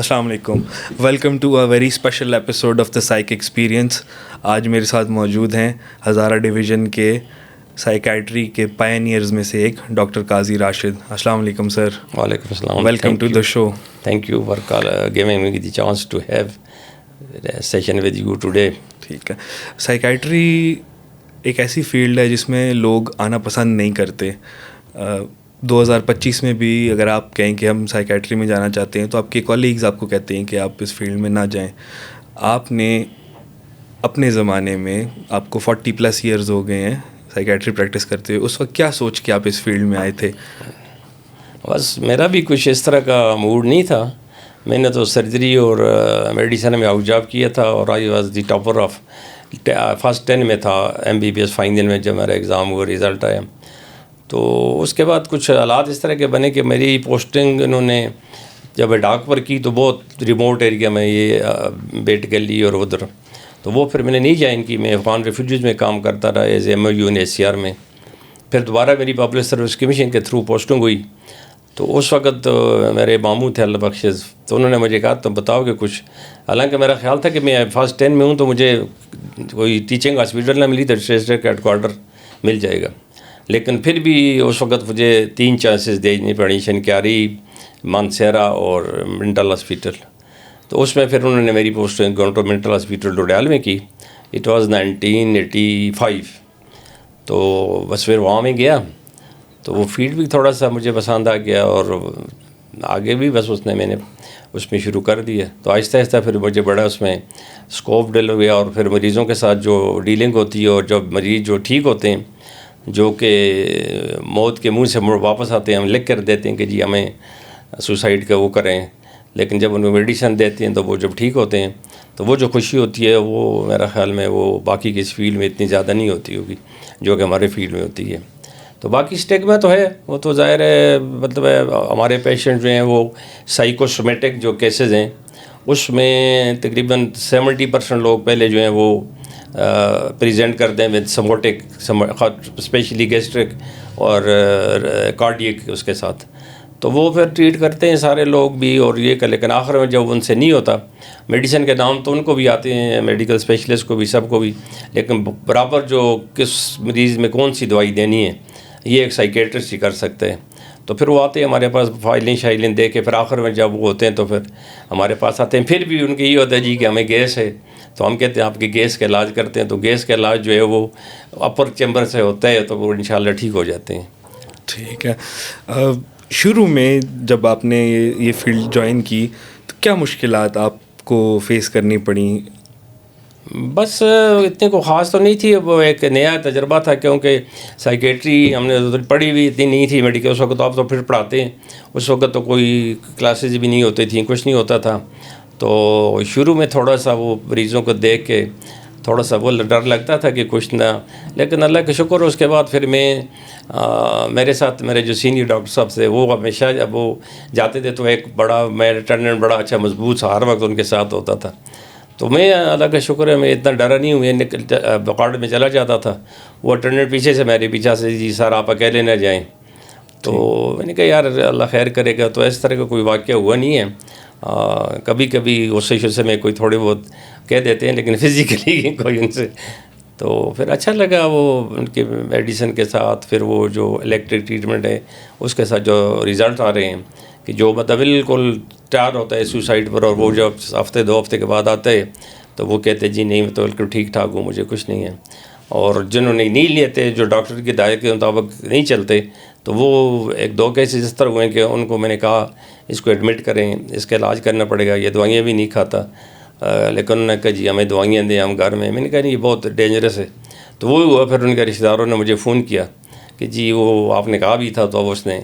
السلام علیکم. Welcome to a very special episode of the psych experience. آج میرے ساتھ موجود ہیں ہزارہ ڈویژن کے سائیکائٹری کے پائنیئرز میں سے ایک ڈاکٹر قاضی راشد. السلام علیکم سر. وعلیکم السلام. Welcome to the show. Thank you for giving me the chance to have session with you today. ٹھیک ہے. سائیکائٹری ایک ایسی فیلڈ ہے جس میں لوگ آنا پسند نہیں کرتے. 2025 میں بھی اگر آپ کہیں کہ ہم سائیکائٹری میں جانا چاہتے ہیں تو آپ کے کولیگز آپ کو کہتے ہیں کہ آپ اس فیلڈ میں نہ جائیں. آپ نے اپنے زمانے میں آپ کو 40+ ایئرز ہو گئے ہیں سائیکائٹری پریکٹس کرتے ہوئے. اس وقت کیا سوچ کے آپ اس فیلڈ میں آئے تھے؟ بس میرا بھی کچھ اس طرح کا موڈ نہیں تھا. میں نے تو سرجری اور میڈیسن میں آؤٹ جاب کیا تھا اور I was the topper of first 10 میں تھا MBBS فائنل میں. جب میرا ایگزام ہوا رزلٹ آیا تو اس کے بعد کچھ حالات اس طرح کے بنے کہ میری پوسٹنگ انہوں نے جب ڈاک پر کی تو بہت ریموٹ ایریا میں یہ بیٹ گلی اور ادھر, تو وہ پھر میں نے نہیں جوائن کی. میں افغان ریفیوجیز میں کام کرتا رہا ایز MOU ACR میں. پھر دوبارہ میری پبلک سروس کمیشن کے تھرو پوسٹنگ ہوئی. تو اس وقت میرے ماموں تھے اللہ بخشز, تو انہوں نے مجھے کہا تم بتاؤ کہ کچھ, حالانکہ میرا خیال تھا کہ میں فرسٹ 10 میں ہوں تو مجھے کوئی ٹیچنگ ہاسپٹل نہ ملی تو ڈسٹرکٹ ہیڈ کوارٹر مل جائے گا. لیکن پھر بھی اس وقت مجھے 3 چانسز دینی پڑی, شنکیاری, مانسیرا اور منٹل ہاسپیٹل. تو اس میں پھر انہوں نے میری posting government mental hospital Dudial میں کی. It was 1985. تو بس پھر وہاں میں گیا تو وہ فیلڈ بھی تھوڑا سا مجھے پسند آ گیا اور آگے بھی بس میں نے اس میں شروع کر دیا. تو آہستہ آہستہ پھر مجھے بڑا اس میں اسکوپ ڈل گیا اور پھر مریضوں کے ساتھ جو ڈیلنگ ہوتی ہے اور جب مریض جو ٹھیک ہوتے ہیں جو کہ موت کے منہ سے واپس آتے ہیں, ہم لکھ کر دیتے ہیں کہ جی ہمیں سوسائڈ کا وہ کریں, لیکن جب ان کو میڈیسن دیتے ہیں تو وہ جب ٹھیک ہوتے ہیں تو وہ جو خوشی ہوتی ہے وہ میرا خیال میں وہ باقی کی اس فیلڈ میں اتنی زیادہ نہیں ہوتی ہوگی جو کہ ہمارے فیلڈ میں ہوتی ہے. تو باقی اسٹیگما تو ہے, وہ تو ظاہر ہے. مطلب ہے ہمارے پیشنٹ جو ہیں وہ سائیکوسومیٹک جو کیسز ہیں اس میں تقریباً 70% لوگ پہلے جو ہیں وہ پریزنٹ کرتے ہیں ود سموٹک, اسپیشلی گیسٹرک اور کارڈیک اس کے ساتھ. تو وہ پھر ٹریٹ کرتے ہیں سارے لوگ بھی اور یہ کہ, لیکن آخر میں جب ان سے نہیں ہوتا, میڈیسن کے نام تو ان کو بھی آتے ہیں, میڈیکل اسپیشلسٹ کو بھی, سب کو بھی, لیکن برابر جو کس مریض میں کون سی دوائی دینی ہے یہ ایک سائیکیٹرسٹ ہی کر سکتے ہیں. تو پھر وہ آتے ہیں ہمارے پاس فائلیں دے کے, پھر آخر میں جب وہ ہوتے ہیں تو پھر ہمارے پاس آتے ہیں. پھر بھی ان کے یہ ہوتا ہے جی کہ ہمیں گیس ہے, تو ہم کہتے ہیں آپ کے گیس کا علاج کرتے ہیں. تو گیس کا علاج جو ہے وہ اپر چیمبر سے ہوتا ہے تو وہ انشاءاللہ ٹھیک ہو جاتے ہیں. ٹھیک ہے. شروع میں جب آپ نے یہ فیلڈ جوائن کی تو کیا مشکلات آپ کو فیس کرنی پڑیں؟ بس اتنے کو خاص تو نہیں تھی, وہ ایک نیا تجربہ تھا کیونکہ سائیکیٹری ہم نے پڑھی ہوئی اتنی نہیں تھی. میڈیکل اس وقت تو آپ تو پھر پڑھاتے ہیں, اس وقت تو کوئی کلاسز بھی نہیں ہوتی تھیں, کچھ نہیں ہوتا تھا. تو شروع میں تھوڑا سا وہ مریضوں کو دیکھ کے تھوڑا سا وہ ڈر لگتا تھا کہ کچھ نہ, لیکن اللہ کا شکر اس کے بعد پھر میں میرے ساتھ میرے جو سینئر ڈاکٹر صاحب تھے وہ ہمیشہ جب وہ جاتے تھے تو ایک بڑا میں اٹینڈنٹ بڑا اچھا مضبوط سا ہر وقت ان کے ساتھ ہوتا تھا. تو میں اللہ کا شکر ہے میں اتنا ڈرا نہیں ہوں. وارڈ میں چلا جاتا تھا, وہ اٹینڈنٹ پیچھے سے میرے پیچھے سے جی سر آپ اکیلے نہ جائیں. تو میں نے کہا یار اللہ خیر کرے گا. تو اس طرح کا کوئی واقعہ ہوا نہیں ہے. کبھی کبھی غصے میں کوئی تھوڑے بہت کہہ دیتے ہیں لیکن فزیکلی کوئی ان سے. تو پھر اچھا لگا وہ ان کے میڈیسن کے ساتھ, پھر وہ جو الیکٹرک ٹریٹمنٹ ہے اس کے ساتھ جو ریزلٹ آ رہے ہیں کہ جو مطلب بالکل تیار ہوتا ہے سوسائڈ پر, اور وہ جب ہفتے 2 ہفتے کے بعد آتے ہیں تو وہ کہتے ہیں جی نہیں میں تو بالکل ٹھیک ٹھاک ہوں, مجھے کچھ نہیں ہے. اور جنہوں نے نہیں لیتے, جو ڈاکٹر کی ہدایت کے مطابق نہیں چلتے, تو وہ 1-2 کیسز اس طرح ہوئے کہ ان کو میں نے کہا اس کو ایڈمٹ کریں, اس کا علاج کرنا پڑے گا, یہ دوائیاں بھی نہیں کھاتا. لیکن انہوں نے کہا جی ہمیں دوائیاں دیں ہم گھر میں. میں نے کہا نہیں یہ بہت ڈینجرس ہے. تو وہ ہوا پھر ان کے رشتہ داروں نے مجھے فون کیا کہ جی وہ آپ نے کہا بھی تھا تو اب اس نے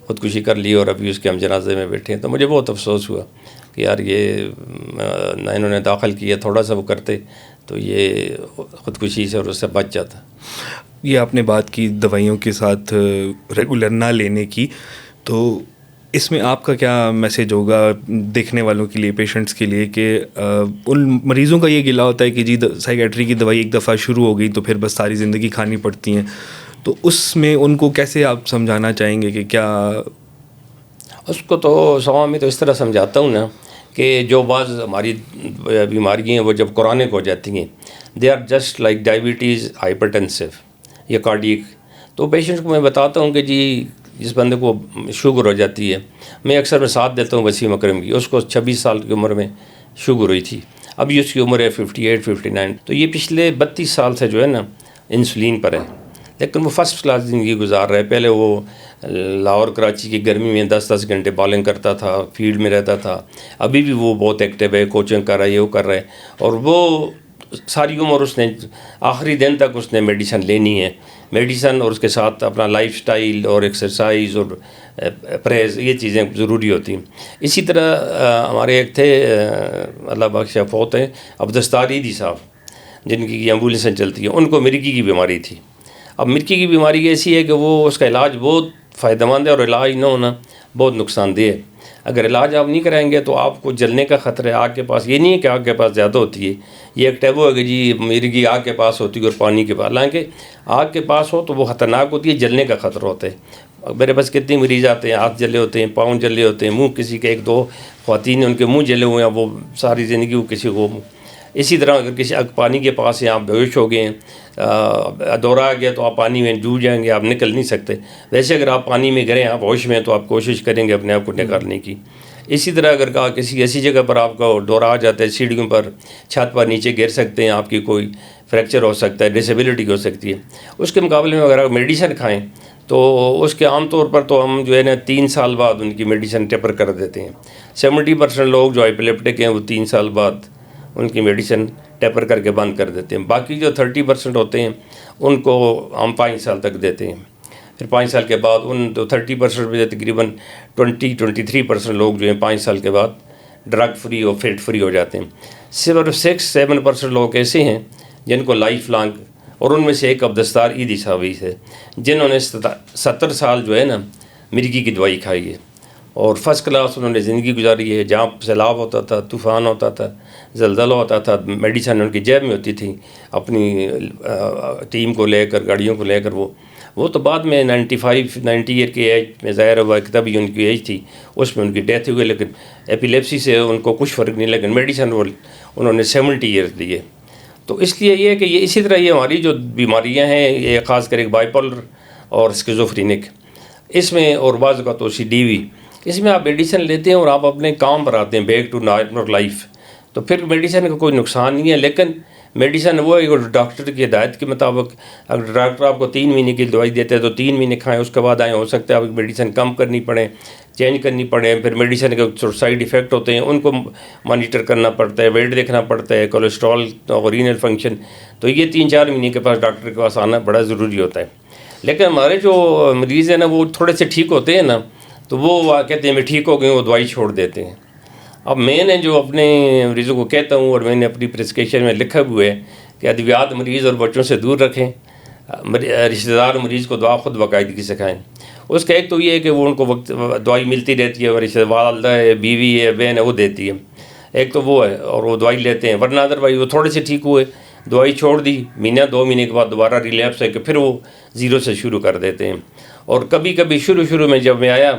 خودکشی کر لی اور ابھی اس کے ہم جنازے میں بیٹھے ہیں. تو مجھے بہت افسوس ہوا کہ یار یہ نہ انہوں نے داخل کیا, تھوڑا سا وہ کرتے تو یہ خودکشی سے اور اس سے بچ جاتا. یہ آپ نے بات کی دوائیوں کے ساتھ ریگولر نہ لینے کی, تو اس میں آپ کا کیا میسیج ہوگا دیکھنے والوں کے لیے, پیشنٹس کے لیے, کہ ان مریضوں کا یہ گلا ہوتا ہے کہ جی سائیکیٹری کی دوائی ایک دفعہ شروع ہو گئی تو پھر بس ساری زندگی کھانی پڑتی ہیں, تو اس میں ان کو کیسے آپ سمجھانا چاہیں گے کہ کیا؟ اس کو تو سوا میں تو اس طرح سمجھاتا ہوں نا کہ جو بعض ہماری بیماریاں ہیں وہ جب کرونک ہو جاتی ہیں, they are just like diabetes, hypertensive یا کارڈیک. تو پیشنٹ کو میں بتاتا ہوں کہ جی جس بندے کو شوگر ہو جاتی ہے, میں اکثر مثال دیتا ہوں وسیم اکرم کی, اس کو 26 سال کی عمر میں شوگر ہوئی تھی, ابھی اس کی عمر ہے 58 59. تو یہ پچھلے 32 سال سے جو ہے نا انسولین پر ہے, لیکن وہ فرسٹ کلاس زندگی گزار رہا ہے. پہلے وہ لاہور کراچی کی گرمی میں 10 گھنٹے بالنگ کرتا تھا, فیلڈ میں رہتا تھا, ابھی بھی وہ بہت ایکٹیو ہے, کوچنگ کر رہا ہے, یہ وہ کر رہا ہے, اور وہ ساری عمر اس نے آخری دن تک اس نے میڈیسن لینی ہے. میڈیسن اور اس کے ساتھ اپنا لائف سٹائل اور ایکسرسائز اور پریز, یہ چیزیں ضروری ہوتی ہیں. اسی طرح ہمارے ایک تھے اللہ بخش فوت ہیں عبدالستار عیدی صاحب, جن کی ایمبولینسیں چلتی ہیں, ان کو مرگی کی بیماری تھی. اب مرگی کی بیماری ایسی ہے کہ وہ اس کا علاج بہت فائدہ مند ہے اور علاج نہ ہونا بہت نقصان دہ ہے. اگر علاج آپ نہیں کرائیں گے تو آپ کو جلنے کا خطرہ ہے. آگ کے پاس یہ نہیں ہے کہ آگ کے پاس زیادہ ہوتی ہے, یہ ایک ٹیبو ہے کہ جی مرگی آگ کے پاس ہوتی ہے اور پانی کے پاس, حالانکہ آگ کے پاس ہو تو وہ خطرناک ہوتی ہے, جلنے کا خطرہ ہوتا ہے. میرے پاس کتنے مریض آتے ہیں, ہاتھ جلے ہوتے ہیں, پاؤں جلے ہوتے ہیں, منہ کسی کے 1-2 خواتین ہیں ان کے منہ جلے ہوئے ہیں, وہ ساری زندگی وہ کسی کو. اسی طرح اگر کسی پانی کے پاس ہیں, آپ بے ہوش ہو گئے ہیں, دورہ آ گیا تو آپ پانی میں ڈوب جائیں گے, آپ نکل نہیں سکتے. ویسے اگر آپ پانی میں گریں, آپ ہوش میں ہیں, تو آپ کوشش کریں گے اپنے آپ کو نکالنے کی. اسی طرح اگر کہا کسی ایسی جگہ پر آپ کا دورہ آ جاتا ہے, سیڑھیوں پر, چھت پر نیچے گر سکتے ہیں, آپ کی کوئی فریکچر ہو سکتا ہے, ڈسیبلٹی ہو سکتی ہے. اس کے مقابلے میں اگر آپ میڈیسن کھائیں تو اس کے عام طور پر تو ہم جو ہے نا 3 سال بعد ان کی میڈیسن ٹیپر کر دیتے ہیں. 70% لوگ جو ایپیلیپٹک ہیں وہ 3 سال بعد ان کی میڈیسن ٹیپر کر کے بند کر دیتے ہیں. باقی جو 30% ہوتے ہیں ان کو ہم 5 سال تک دیتے ہیں. پھر 5 سال کے بعد ان تو 30% میں تقریباً 23% لوگ جو ہیں 5 سال کے بعد ڈرگ فری اور فیٹ فری ہو جاتے ہیں. صرف 6-7% لوگ ایسے ہیں جن کو لائف لانگ, اور ان میں سے ایک عبدالستار عیدی صاحب ہے جنہوں نے 70 سال جو ہے نا مرگی کی دوائی کھائی ہے, اور فرسٹ کلاس انہوں نے زندگی گزاری ہے. جہاں سیلاب ہوتا تھا, طوفان ہوتا تھا, زلزلہ ہوتا تھا, میڈیسن ان کی جیب میں ہوتی تھی اپنی ٹیم کو لے کر, گاڑیوں کو لے کر. وہ تو بعد میں 90 ایئر کی ایج میں ظاہر ہوا کہ تبھی ان کی ایج تھی, اس میں ان کی ڈیتھ ہوئی. لیکن ایپیلیپسی سے ان کو کچھ فرق نہیں, لیکن میڈیسن وہ انہوں نے 70 ایئرز لیے. تو اس لیے یہ ہے کہ یہ اسی طرح یہ ہماری جو بیماریاں ہیں, یہ خاص کر ایک بائیپولر اور اسکیزوفرینک, اس میں اور بعض کا تو CDV, اس میں آپ میڈیسن لیتے ہیں اور آپ اپنے کام پر آتے ہیں, بیک ٹو نارمل لائف. تو پھر میڈیسن کا کوئی نقصان نہیں ہے. لیکن میڈیسن وہ ہے ڈاکٹر کی ہدایت کے مطابق, اگر ڈاکٹر آپ کو 3 مہینے کی دوائی دیتے ہیں تو 3 مہینے کھائیں, اس کے بعد ہو سکتا ہے آپ میڈیسن کم کرنی پڑے, چینج کرنی پڑے. پھر میڈیسن کے سائڈ ایفیکٹ ہوتے ہیں, ان کو مانیٹر کرنا پڑتا ہے, ویٹ دیکھنا پڑتا ہے, کولیسٹرول اور رینل فنکشن. تو یہ 3-4 مہینے کے پاس ڈاکٹر کے پاس آنا بڑا ضروری ہوتا ہے. لیکن ہمارے جو مریض ہیں نا وہ تھوڑے سے ٹھیک ہوتے ہیں نا, تو وہ کہتے ہیں میں ٹھیک ہو گئے, وہ دوائی چھوڑ دیتے ہیں. اب میں نے جو اپنے مریضوں کو کہتا ہوں, اور میں نے اپنی پرسکرپشن میں لکھا ہوئے ہے کہ ادویات مریض اور بچوں سے دور رکھیں, رشتہ دار مریض کو دعا خود باقاعدگی سکھائیں. اس کا ایک تو یہ ہے کہ وہ ان کو وقت دوائی ملتی رہتی ہے, اور رشتہ والدہ ہے, بیوی ہے, بہن ہے, وہ دیتی ہے. ایک تو وہ ہے, اور وہ دوائی لیتے ہیں. ورنہ ادروائز وہ تھوڑے سے ٹھیک ہوئے, دوائی چھوڑ دی, 1-2 مہینے کے بعد دوبارہ ریلیپس ہے کہ پھر وہ 0 سے شروع کر دیتے ہیں. اور کبھی کبھی شروع میں جب میں آیا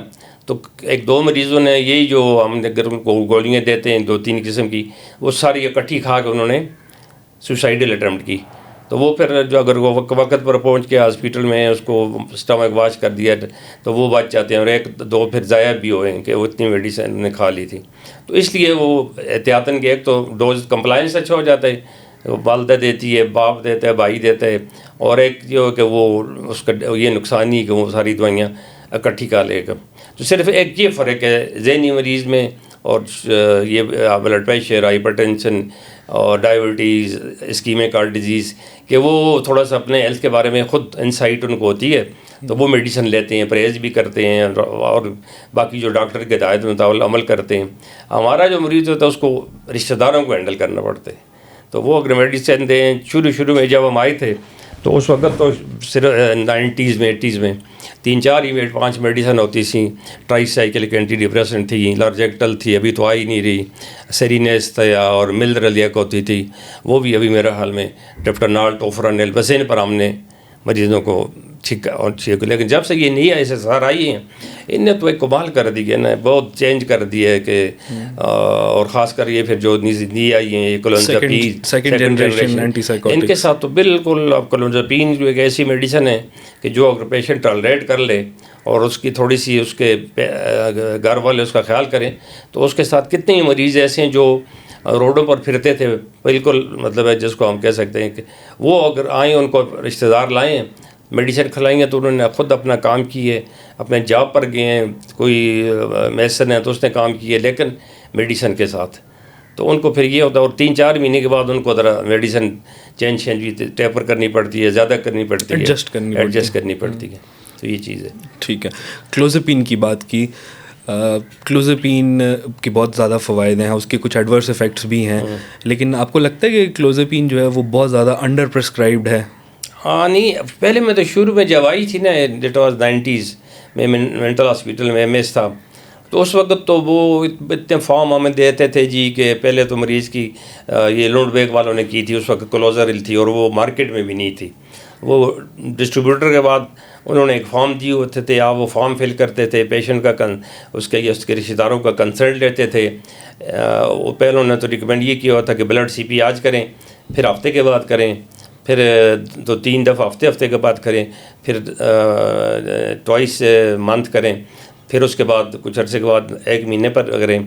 تو 1-2 مریضوں نے یہی جو ہم نے گولیاں دیتے ہیں 2-3 قسم کی, وہ ساری اکٹھی کھا کے انہوں نے سوسائڈل اٹیمپٹ کی. تو وہ پھر جو اگر وہ وقت پر پہنچ کے ہاسپٹل میں اس کو اسٹمک واش کر دیا تو وہ بچ جاتے ہیں, اور 1-2 پھر ضائع بھی ہوئے ہیں کہ وہ اتنی میڈیسن نے کھا لی تھی. تو اس لیے وہ احتیاطاً کہ ایک تو ڈوز کمپلائنس اچھا ہو جاتا ہے, والدہ دیتی ہے, باپ دیتا ہے, بھائی دیتا ہے, اور ایک جو کہ وہ اس کا یہ نقصان نہیں کہ وہ ساری دوائیاں اکٹھی کھا لے گا. تو صرف ایک یہ فرق ہے ذہنی مریض میں, اور یہ بلڈ پریشر, ہائپر ٹینشن اور ڈائبٹیز, اسکیمک ہارٹ ڈیزیز, کہ وہ تھوڑا سا اپنے ہیلتھ کے بارے میں خود انسائٹ ان کو ہوتی ہے, تو وہ میڈیسن لیتے ہیں, پرہیز بھی کرتے ہیں, اور باقی جو ڈاکٹر کی ہدایت مطابق عمل کرتے ہیں. ہمارا جو مریض ہوتا ہے اس کو رشتہ داروں کو ہینڈل کرنا پڑتا ہے. تو وہ اگر میڈیسن دیں, شروع میں جب ہم آئے تھے تو اس وقت تو صرف 90s میں 80s میں 3-4 ہی 5 میڈیسن ہوتی تھیں. ٹرائی سائیکلک اینٹی ڈپریسنٹ تھی, لارجیکٹل تھی, ابھی تو آ ہی نہیں رہی, سیرینیس تھا, اور ملرل ایک ہوتی تھی, وہ بھی ابھی میرے حال میں ڈپٹرنال, ٹوفرانیل, بس ان پر ہم نے مریضوں کو چھینک. لیکن جب سے یہ نئی SSR آئی ہیں ان نے تو ایک کمال کر دی ہے نا, بہت چینج کر دیا ہے کہ اور خاص کر یہ پھر جو نئی آئی ہیں یہ کلونزاپین سیکنڈ جنریشن اینٹی سائیکوٹک, ان کے ساتھ تو بالکل اب کلونزاپین جو ایک ایسی میڈیسن ہے کہ جو اگر پیشنٹ ٹالریٹ کر لے اور اس کی تھوڑی سی اس کے گھر والے اس کا خیال کریں تو اس کے ساتھ کتنے ہی مریض ایسے ہیں جو روڈوں پر پھرتے تھے بالکل مطلب ہے جس کو ہم کہہ سکتے ہیں کہ وہ اگر آئیں ان کو رشتہ دار لائیں میڈیسن کھلائیں گے تو انہوں نے خود اپنا کام کیے, اپنے جاب پر گئے ہیں, کوئی میسن ہے تو اس نے کام کیے لیکن میڈیسن کے ساتھ. تو ان کو پھر یہ ہوتا ہے اور 3-4 مہینے کے بعد ان کو ذرا میڈیسن چینج بھی ٹیپر کرنی پڑتی ہے, زیادہ کرنی پڑتی ہے, ایڈجسٹ کرنی پڑتی ہے. تو یہ چیز ہے. ٹھیک ہے, کلوزاپین کی بات کی. کلوزاپین کے بہت زیادہ فوائد ہیں, اس کے کچھ ایڈورس افیکٹس بھی ہیں, لیکن آپ کو لگتا ہے کہ کلوزاپین جو ہے وہ بہت زیادہ انڈر پرسکرائبڈ ہے؟ ہاں نہیں, پہلے میں تو شروع میں جب آئی تھی نا ڈیٹ واز 90s میں مینٹل ہاسپٹل میں MS تھا تو اس وقت تو وہ اتنے فارم ہمیں دیتے تھے جی کہ پہلے تو مریض کی یہ لونڈ بیگ والوں نے کی تھی, اس وقت کلوزرل تھی اور وہ مارکیٹ میں بھی نہیں تھی. وہ ڈسٹریبیوٹر کے بعد انہوں نے ایک فارم دیے ہوتے تھے, آپ وہ فارم فل کرتے تھے, پیشنٹ کا اس کے رشتہ داروں کا کنسلٹ لیتے تھے. وہ پہلے انہوں نے تو ریکمینڈ یہ کیا ہوا تھا کہ بلڈ CP آج کریں, پھر ہفتے کے بعد کریں, پھر 2-3 دفعہ ہفتے کے بعد کریں, پھر ٹوائس منتھ کریں, پھر اس کے بعد کچھ عرصے کے بعد 1 مہینے پر کریں.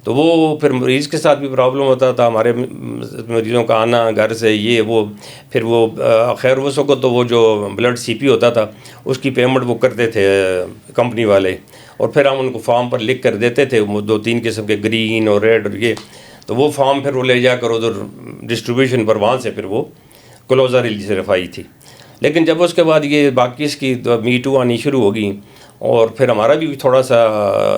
تو وہ پھر مریض کے ساتھ بھی پرابلم ہوتا تھا, ہمارے مریضوں کا آنا گھر سے یہ وہ, پھر وہ خیر اس وقت تو وہ جو بلڈ CP ہوتا تھا اس کی پیمنٹ وہ کرتے تھے کمپنی والے, اور پھر ہم ان کو فارم پر لکھ کر دیتے تھے 2-3 قسم کے, گرین اور ریڈ اور یہ. تو وہ فارم پھر وہ لے جا کر ادھر ڈسٹریبیوشن پر وہاں سے پھر وہ کلوزرل صرف آئی تھی. لیکن جب اس کے بعد یہ باقی اس کی Me Too آنی شروع ہو گئی اور پھر ہمارا بھی تھوڑا سا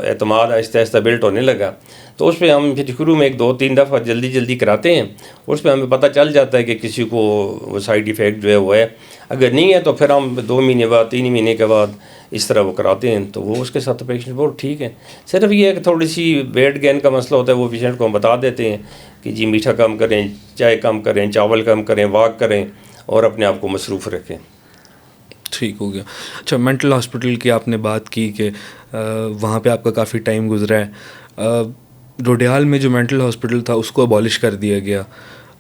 اعتماد آہستہ آہستہ بلٹ ہونے لگا, تو اس پہ ہم پھر شروع میں 1-2-3 دفعہ جلدی کراتے ہیں, اس پہ ہمیں پتہ چل جاتا ہے کہ کسی کو وہ سائیڈ ایفیکٹ جو ہے وہ ہے. اگر نہیں ہے تو پھر ہم 2 مہینے بعد 3 مہینے کے بعد اس طرح وہ کراتے ہیں. تو وہ اس کے ساتھ پیشنٹ بہت ٹھیک ہے. صرف یہ ہے کہ تھوڑی سی ویٹ گین کا مسئلہ ہوتا ہے, وہ پیشنٹ کو ہم بتا دیتے ہیں کہ جی میٹھا کم کریں, چائے کم کریں, چاول کم کریں, واک کریں اور اپنے آپ کو مصروف رکھیں. ٹھیک ہو گیا. اچھا, مینٹل ہاسپٹل کی آپ نے بات کی کہ وہاں پہ آپ کا کافی ٹائم گزرا ہے. ڈوڈیال میں جو مینٹل ہاسپٹل تھا اس کو ابالش کر دیا گیا.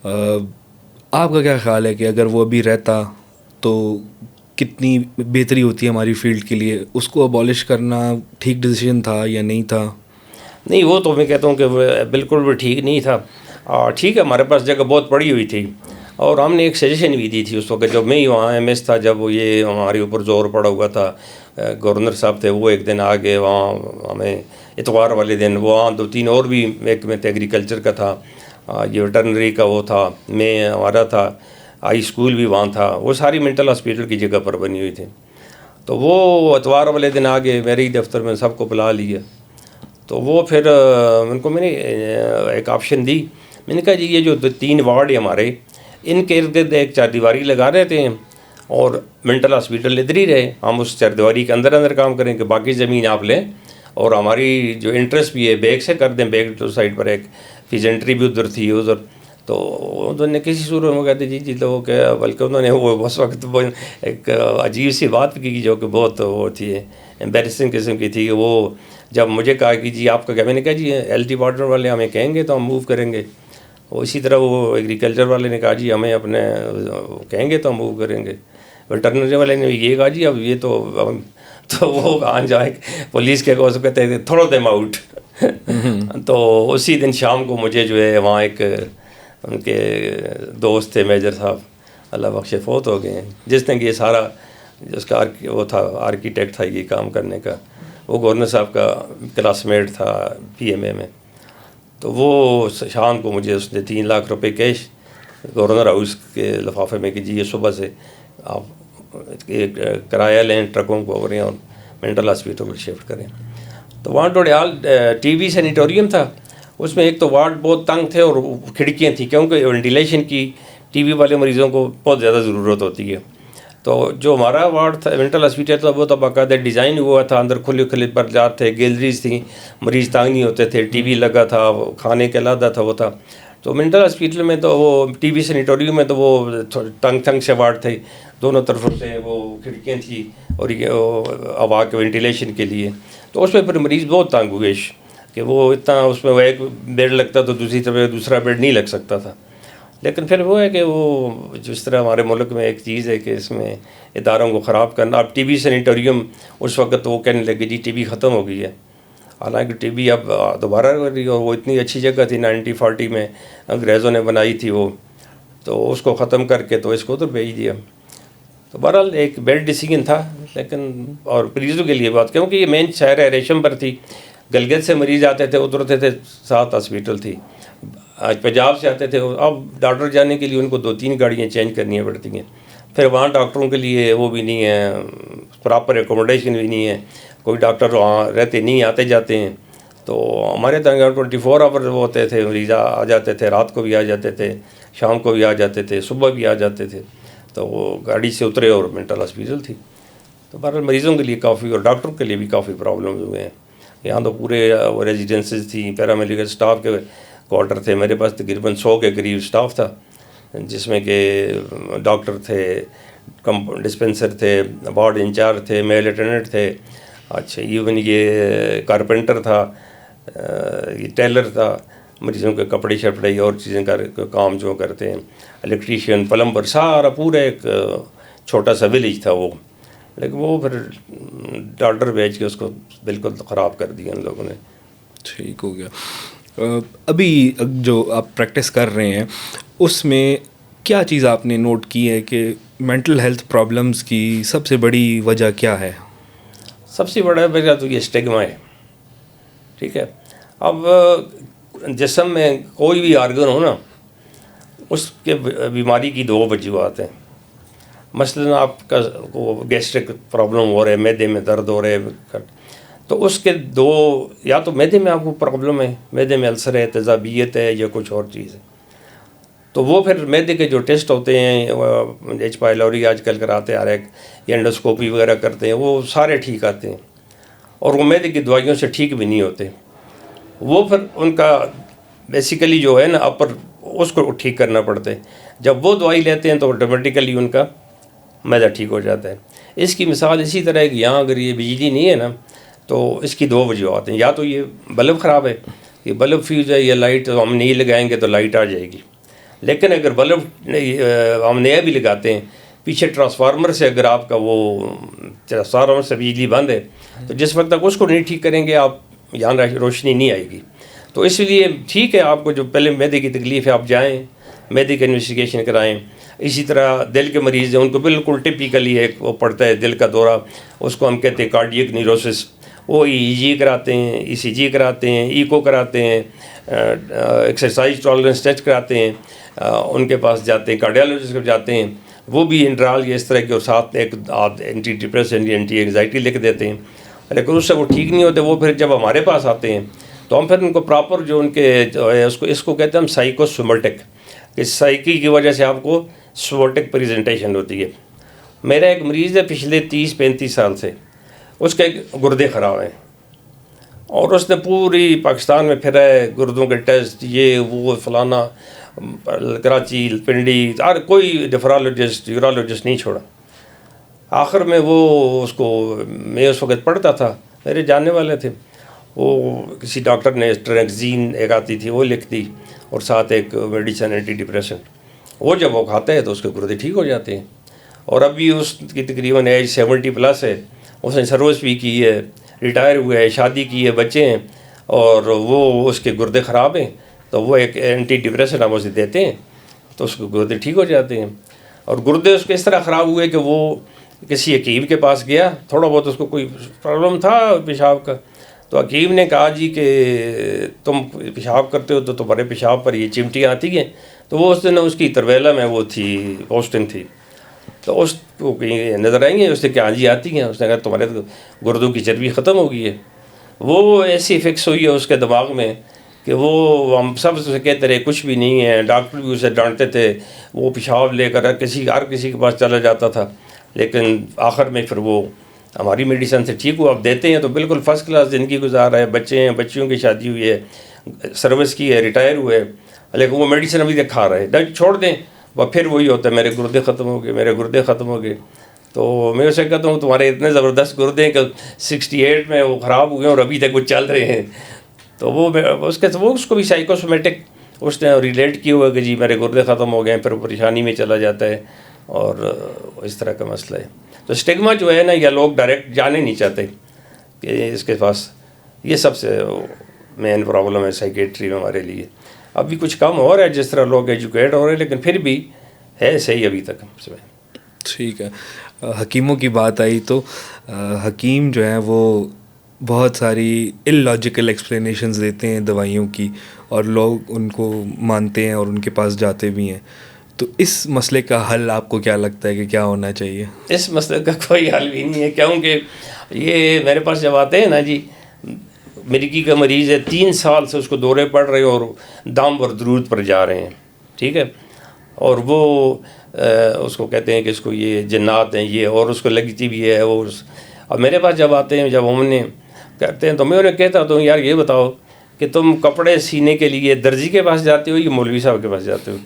آپ کا کیا خیال ہے کہ اگر وہ ابھی رہتا تو کتنی بہتری ہوتی ہے ہماری فیلڈ کے لیے؟ اس کو ابالش کرنا ٹھیک ڈیسیژن تھا یا نہیں تھا؟ نہیں, وہ تو میں کہتا ہوں کہ بالکل بھی ٹھیک نہیں تھا. ٹھیک ہے, ہمارے پاس جگہ بہت پڑی ہوئی تھی اور ہم نے ایک سجیشن بھی دی تھی اس وقت جب میں ہی وہاں MS تھا, جب وہ یہ ہمارے اوپر زور پڑا ہوا تھا. گورنر صاحب تھے, وہ ایک دن آ گئے وہاں ہمیں اتوار والے دن, وہاں 2-3 اور بھی ایک میں ایگریکلچر کا تھا, یہ ویٹرنری کا وہ تھا, میں ہمارا تھا, ہائی اسکول بھی وہاں تھا, وہ ساری مینٹل ہاسپٹل کی جگہ پر بنی ہوئی تھی. تو وہ اتوار والے دن آ گئے, میرے ہی دفتر میں سب کو بلا لیا. تو وہ پھر ان کو میں نے ایک آپشن دی, میں نے کہا جی یہ جو 3 وارڈ ہیں ہمارے, ان کے ارد گرد ایک 4 دیواری لگا رہتے ہیں اور مینٹل ہاسپٹل ادھر ہی رہے, ہم اس 4 دیواری کے اندر کام کریں کہ باقی زمین آپ لیں اور ہماری جو انٹرسٹ بھی ہے بیک سے کر دیں. بیک تو سائڈ پر ایک فیس انٹری بھی ادھر تھی ادھر. تو انہوں نے کسی صورت میں کہتے جی تو کہ بلکہ انہوں نے وہ اس وقت ایک عجیب سی بات کی جو کہ بہت وہ تھی, امبیرسنگ قسم کی تھی. وہ جب مجھے کہا کہ جی آپ کا کیا, میں نے کہا جی LT وارڈر والے ہمیں کہیں گے تو ہم موو کریں گے. اسی طرح وہ ایگریکلچر والے نے کہا جی ہمیں اپنے کہیں گے تو ہم موو کریں گے. ویٹرنری والے نے یہ کہا جی اب یہ تو وہ کہاں جائے پولیس کے کو کہتے ہیں تھوڑا دیم آؤٹ. تو اسی دن شام کو مجھے جو ہے وہاں ایک ان کے دوست تھے میجر صاحب, اللہ بخشے, فوت ہو گئے ہیں, جس نے کہ یہ سارا جس کا وہ تھا آرکیٹیکٹ تھا یہ کام کرنے کا, وہ گورنر صاحب کا کلاس میٹ تھا PMA میں. تو وہ شام کو مجھے اس نے 3 لاکھ روپے کیش گورنر ہاؤس کے لفافے میں کہ جی یہ صبح سے آپ کرایہ لیں ٹرکوں کو اور مینٹل ہاسپٹل کو شفٹ کریں. تو وہاں ڈوڈیال TB سینیٹوریم تھا, اس میں ایک تو وارڈ بہت تنگ تھے اور کھڑکیاں تھیں کیونکہ وینٹیلیشن کی TB والے مریضوں کو بہت زیادہ ضرورت ہوتی ہے. تو جو ہمارا وارڈ تھا مینٹل ہاسپٹل تھا وہ تو باقاعدہ ڈیزائن ہوا تھا, اندر کھلے برجات تھے, گیلریز تھیں, مریض تانگ نہیں ہوتے تھے, TB لگا تھا, کھانے کے علیحدہ تھا, وہ تھا تو منٹل ہاسپٹل میں تو وہ ٹی بی سینیٹوریوم میں تو وہ تنگ سے وارڈ تھے، دونوں طرفوں سے وہ کھڑکیاں تھیں اور یہ ہوا کے وینٹیلیشن کے لیے. تو اس میں پھر مریض بہت تنگ ہوئے کہ وہ اتنا اس میں وہ ایک بیڈ لگتا تو دوسری طرف دوسرا بیڈ نہیں لگ سکتا تھا. لیکن پھر وہ ہے کہ وہ جس طرح ہمارے ملک میں ایک چیز ہے کہ اس میں اداروں کو خراب کرنا. اب ٹی بی سینیٹوریوم اس وقت وہ کہنے لگے جی ٹی بی ختم ہو گئی ہے، حالانکہ ٹی بی اب دوبارہ کر رہی ہے، اور وہ اتنی اچھی جگہ تھی 1940 میں انگریزوں نے بنائی تھی وہ، تو اس کو ختم کر کے تو اس کو تو بھیج دیا. تو بہرحال ایک بیڈ ڈیسیجن تھا. لیکن اور مریضوں کے لیے بات کیونکہ یہ مین شہر ہے ریشم پر تھی، گلگت سے مریض آتے تھے اترتے تھے، 7 ہاسپیٹل تھی. آج پنجاب سے آتے تھے، اب ڈاکٹر جانے کے لیے ان کو 2-3 گاڑیاں چینج کرنی پڑتی ہیں. پھر وہاں ڈاکٹروں کے لیے وہ بھی نہیں ہے، پراپر ایکوموڈیشن بھی نہیں ہے، کوئی ڈاکٹر وہاں رہتے نہیں، آتے جاتے ہیں. تو ہمارے طرح 24 آور وہ ہوتے تھے، مریض آ جاتے تھے، رات کو بھی آ جاتے تھے، شام کو بھی آ جاتے تھے، صبح بھی آ جاتے تھے. تو وہ گاڑی سے اترے اور منٹل ہاسپیٹل تھی. تو بہرحال مریضوں کے لیے کافی اور ڈاکٹروں کے لیے بھی کافی پرابلم ہوئے ہیں. یہاں تو پورے ریزیڈنسز تھیں، پیرامیڈیکل اسٹاف کے کوارٹر تھے. میرے پاس تقریباً 100 کے قریب اسٹاف تھا، جس میں کہ ڈاکٹر تھے، ڈسپنسر تھے، وارڈ انچارج تھے، میل اٹینڈنٹ تھے، اچھا ایون یہ کارپینٹر تھا، یہ ٹیلر تھا، مریضوں کے کپڑے شپڑے اور چیزیں کام جو کرتے ہیں، الیکٹریشین، پلمبر، سارا پورا ایک چھوٹا سا ولیج تھا وہ. لیکن وہ پھر ڈاکٹر بھیج کے اس کو بالکل خراب کر دیا ان لوگوں نے. ٹھیک ہو گیا. ابھی جو آپ پریکٹس کر رہے ہیں اس میں کیا چیز آپ نے نوٹ کی ہے کہ مینٹل ہیلتھ پرابلمس کی سب سے بڑی وجہ کیا ہے؟ سب سے بڑا وجہ تو یہ اسٹگما ہے. ٹھیک ہے، اب جسم میں کوئی بھی آرگن ہو نا، اس کے بیماری کی 2 وجوہات ہیں. مثلاً آپ کا گیسٹرک پرابلم ہو رہا ہے، معدے میں درد ہو رہا ہے، تو اس کے 2، یا تو معدے میں آپ کو پرابلم ہے، معدے میں السر ہے، تیزابیت ہے، یا کچھ اور چیز ہے. تو وہ پھر معدے کے جو ٹیسٹ ہوتے ہیں، ایچ پائلوری آج کل کراتے آ رہے ہیں، یا انڈوسکوپی وغیرہ کرتے ہیں، وہ سارے ٹھیک آتے ہیں. اور وہ معدے کی دوائیوں سے ٹھیک بھی نہیں ہوتے. وہ پھر ان کا بیسیکلی جو ہے نا اپر، اس کو ٹھیک کرنا پڑتا ہے. جب وہ دوائی لیتے ہیں تو آٹومیٹیکلی ان کا معدہ ٹھیک ہو جاتا ہے. اس کی مثال اسی طرح ہے کہ یہاں اگر یہ بجلی نہیں ہے نا، تو اس کی 2 وجوہات ہیں. یا تو یہ بلب خراب ہے، یہ بلب فیوز ہے، یہ لائٹ ہم نہیں لگائیں گے تو لائٹ آ جائے گی. لیکن اگر بلب ہم نیا بھی لگاتے ہیں، پیچھے ٹرانسفارمر سے اگر آپ کا وہ ٹرانسفارمر سے بجلی بند ہے، تو جس وقت تک اس کو نہیں ٹھیک کریں گے آپ یہاں روشنی نہیں آئے گی. تو اس لیے ٹھیک ہے، آپ کو جو پہلے معدے کی تکلیف ہے آپ جائیں، معدے کی انویسٹیگیشن کرائیں. اسی طرح دل کے مریض ہیں، ان کو بالکل ٹپیکلی ایک وہ پڑتا ہے دل کا دورہ، اس کو ہم کہتے ہیں کارڈیک نیوروسس. وہ ای جی کراتے ہیں، ای سی جی کراتے ہیں، ایکو کراتے ہیں، ایکسرسائز ٹالرنس ٹیسٹ کراتے ہیں، ان کے پاس جاتے ہیں، کارڈیالوجسٹ کے جاتے ہیں، وہ بھی انڈرال یا اس طرح کے، اور ساتھ ایک اینٹی ڈپریسنٹ یا اینٹی اینگزائٹی لکھ دیتے ہیں. لیکن اس سے وہ ٹھیک نہیں ہوتے. وہ پھر جب ہمارے پاس آتے ہیں تو ہم پھر ان کو پراپر جو ان کے اس کو کہتے ہیں ہم سائیکو سومیٹک، کہ سائیکی کی وجہ سے آپ کو سومیٹک پریزنٹیشن ہوتی ہے. میرا ایک مریض ہے پچھلے 30-35 سال سے، اس کے گردے خراب ہیں، اور اس نے پوری پاکستان میں پھرا ہے، گردوں کے ٹیسٹ، یہ وہ فلانا، کراچی، پنڈی، ہر کوئی نیفرالوجسٹ یورالوجسٹ نہیں چھوڑا. آخر میں وہ اس کو، میں اس وقت پڑھتا تھا، میرے جاننے والے تھے، وہ کسی ڈاکٹر نے ٹرینکزین ایک آتی تھی وہ لکھ دی، اور ساتھ ایک میڈیسن اینٹی ڈپریسنٹ. وہ جب وہ کھاتا ہے تو اس کے گردے ٹھیک ہو جاتے ہیں. اور ابھی اس کی تقریباً ایج 70+ ہے، اس نے سروس بھی کی ہے، ریٹائر ہوئے ہے، شادی کی ہے، بچے ہیں، اور وہ اس کے گردے خراب ہیں. تو وہ ایک اینٹی ڈپریسنٹ ہم اسے دیتے ہیں تو اس کے گردے ٹھیک ہو جاتے ہیں. اور گردے اس کے اس طرح خراب ہوئے کہ وہ کسی حکیم کے پاس گیا، تھوڑا بہت اس کو کوئی پرابلم تھا پیشاب کا، تو حکیم نے کہا جی کہ تم پیشاب کرتے ہو تو تمہارے پیشاب پر یہ چمٹیاں آتی ہیں. تو وہ اس دن اس کی ترویلا میں وہ تھی، پوسٹنگ تھی، تو اس کو کہیں نظر آئیں گے، اس نے کہا جی آتی ہیں. اس نے کہا تمہارے گردوں کی چربی ختم ہو گئی ہے. وہ ایسی فکس ہوئی ہے اس کے دماغ میں کہ وہ ہم سب سے کہتے رہے کچھ بھی نہیں ہے، ڈاکٹر بھی اسے ڈانٹتے تھے، وہ پیشاب لے کر ہر کسی کے پاس چلا جاتا تھا. لیکن آخر میں پھر وہ ہماری میڈیسن سے ٹھیک ہوا. اب دیتے ہیں تو بالکل فرسٹ کلاس زندگی گزار رہا ہے، بچے ہیں، بچیوں کی شادی ہوئی ہے، سروس کی ہے، ریٹائر ہوئے. لیکن وہ میڈیسن ابھی تک کھا رہے ہیں، چھوڑ دیں وہ پھر وہی ہوتا ہے، میرے گردے ختم ہو گئے، میرے گردے ختم ہو گئے. تو میں اسے کہتا ہوں تمہارے اتنے زبردست گردے ہیں کہ 68 میں وہ خراب ہوئے اور ابھی تک وہ چل رہے ہیں. تو وہ اس کو بھی سائیکوسومیٹک اس نے ریلیٹ کیا ہوا کہ جی میرے گردے ختم ہو گئے، پھر پریشانی میں چلا جاتا ہے اور اس طرح کا مسئلہ ہے. تو اسٹگما جو ہے نا، یا لوگ ڈائریکٹ جانے نہیں چاہتے کہ اس کے پاس، یہ سب سے مین پرابلم ہے سائیکیٹری میں ہمارے لیے. اب بھی کچھ کم ہو رہا ہے جس طرح لوگ ایجوکیٹ ہو رہے ہیں، لیکن پھر بھی ہے صحیح ابھی تک. ٹھیک ہے. حکیموں کی بات آئی تو حکیم جو ہیں وہ بہت ساری ان لاجیکل ایکسپلینیشنز دیتے ہیں دوائیوں کی، اور لوگ ان کو مانتے ہیں اور ان کے پاس جاتے بھی ہیں. تو اس مسئلے کا حل آپ کو کیا لگتا ہے کہ کیا ہونا چاہیے؟ اس مسئلے کا کوئی حل بھی نہیں ہے، کیونکہ یہ میرے پاس جب آتے ہیں نا جی، مرگی کا مریض ہے، 3 سال سے اس کو دورے پڑ رہے اور دم اور درود پر جا رہے ہیں، ٹھیک ہے، اور وہ اس کو کہتے ہیں کہ اس کو یہ جنات ہیں یہ، اور اس کو لگتی بھی ہے وہ. اب میرے پاس جب آتے ہیں، جب ہم نے کرتے ہیں تو میں انہیں کہتا ہوں یار یہ بتاؤ کہ تم کپڑے سینے کے لیے درزی کے پاس جاتے ہو یا مولوی صاحب کے پاس جاتے ہو؟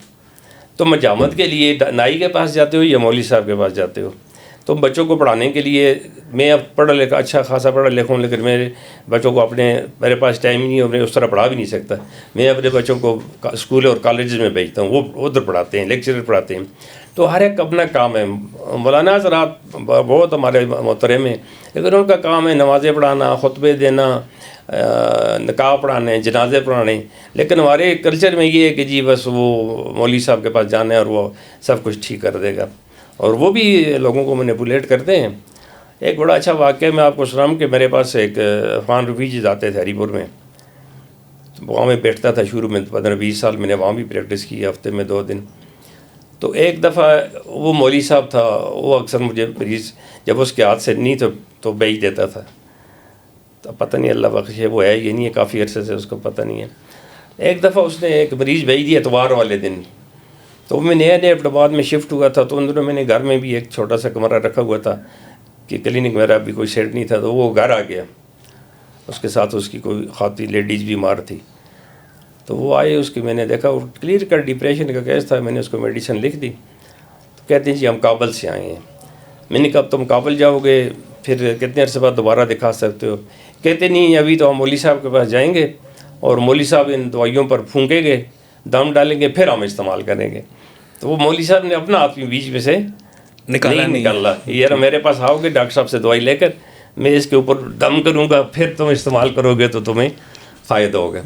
تم مجامت کے لیے نائی کے پاس جاتے ہو یا مولوی صاحب کے پاس جاتے ہو؟ تم بچوں کو پڑھانے کے لیے، میں اب پڑھا لکھا اچھا خاصا پڑھا لکھا ہوں، لیکن میرے بچوں کو میرے پاس ٹائم ہی نہیں ہے، میں اس طرح پڑھا بھی نہیں سکتا. میں اپنے بچوں کو اسکول اور کالجز میں بھیجتا ہوں، وہ ادھر پڑھاتے ہیں، لیکچرر پڑھاتے ہیں. تو ہر ایک اپنا کام ہے. مولانا حضرات بہت ہمارے محترم ہیں، لیکن ان کا کام ہے نمازیں پڑھانا، خطبے دینا، نکاح پڑھانے، جنازے پڑھانے. لیکن ہمارے کلچر میں یہ ہے کہ جی بس وہ مولوی صاحب کے پاس جانا ہے اور وہ سب کچھ ٹھیک کر دے گا، اور وہ بھی لوگوں کو مینیپولیٹ کرتے ہیں. ایک بڑا اچھا واقعہ میں آپ کو سناؤں کہ میرے پاس ایک عرفان رفیع آتے تھے ہری پور میں، وہاں میں بیٹھتا تھا شروع میں 15-20 سال میں نے وہاں بھی پریکٹس کی، ہفتے میں 2 دن. تو ایک دفعہ وہ مولوی صاحب تھا، وہ اکثر مجھے مریض جب اس کے ہاتھ سے نہیں تو بیچ دیتا تھا. تو پتہ نہیں اللہ بخشے وہ ہے یہ نہیں ہے، کافی عرصے سے اس کو پتہ نہیں ہے. ایک دفعہ اس نے ایک مریض بھیج دیا اتوار والے دن. تو میں نیا اپٹاباد میں شفٹ ہوا تھا، تو ان دنوں میں نے گھر میں بھی ایک چھوٹا سا کمرہ رکھا ہوا تھا کہ کلینک میرا بھی کوئی سیٹ نہیں تھا. تو وہ گھر آ گیا، اس کے ساتھ اس کی کوئی خاتون لیڈیز بیمار تھی. تو وہ آئے، اس کی میں نے دیکھا وہ کلیئر کٹ ڈپریشن کا کیس تھا. میں نے اس کو میڈیسن لکھ دی. تو کہتے ہیں جی ہم کابل سے آئے ہیں. میں نے کہا تم کابل جاؤ گے پھر کتنے عرصے بعد دوبارہ دکھا سکتے ہو؟ کہتے نہیں ابھی تو ہم مولوی صاحب کے پاس جائیں گے اور مولوی صاحب ان دوائیوں پر پھونکیں گے، دم ڈالیں گے، پھر ہم استعمال کریں گے. تو وہ مولوی صاحب نے اپنا آدمی بیچ میں سے نکالا، یار میرے پاس آؤ گے ڈاکٹر صاحب سے دوائی لے کر، میں اس کے اوپر دم کروں گا، پھر تم استعمال کرو گے تو تمہیں فائدہ ہوگا.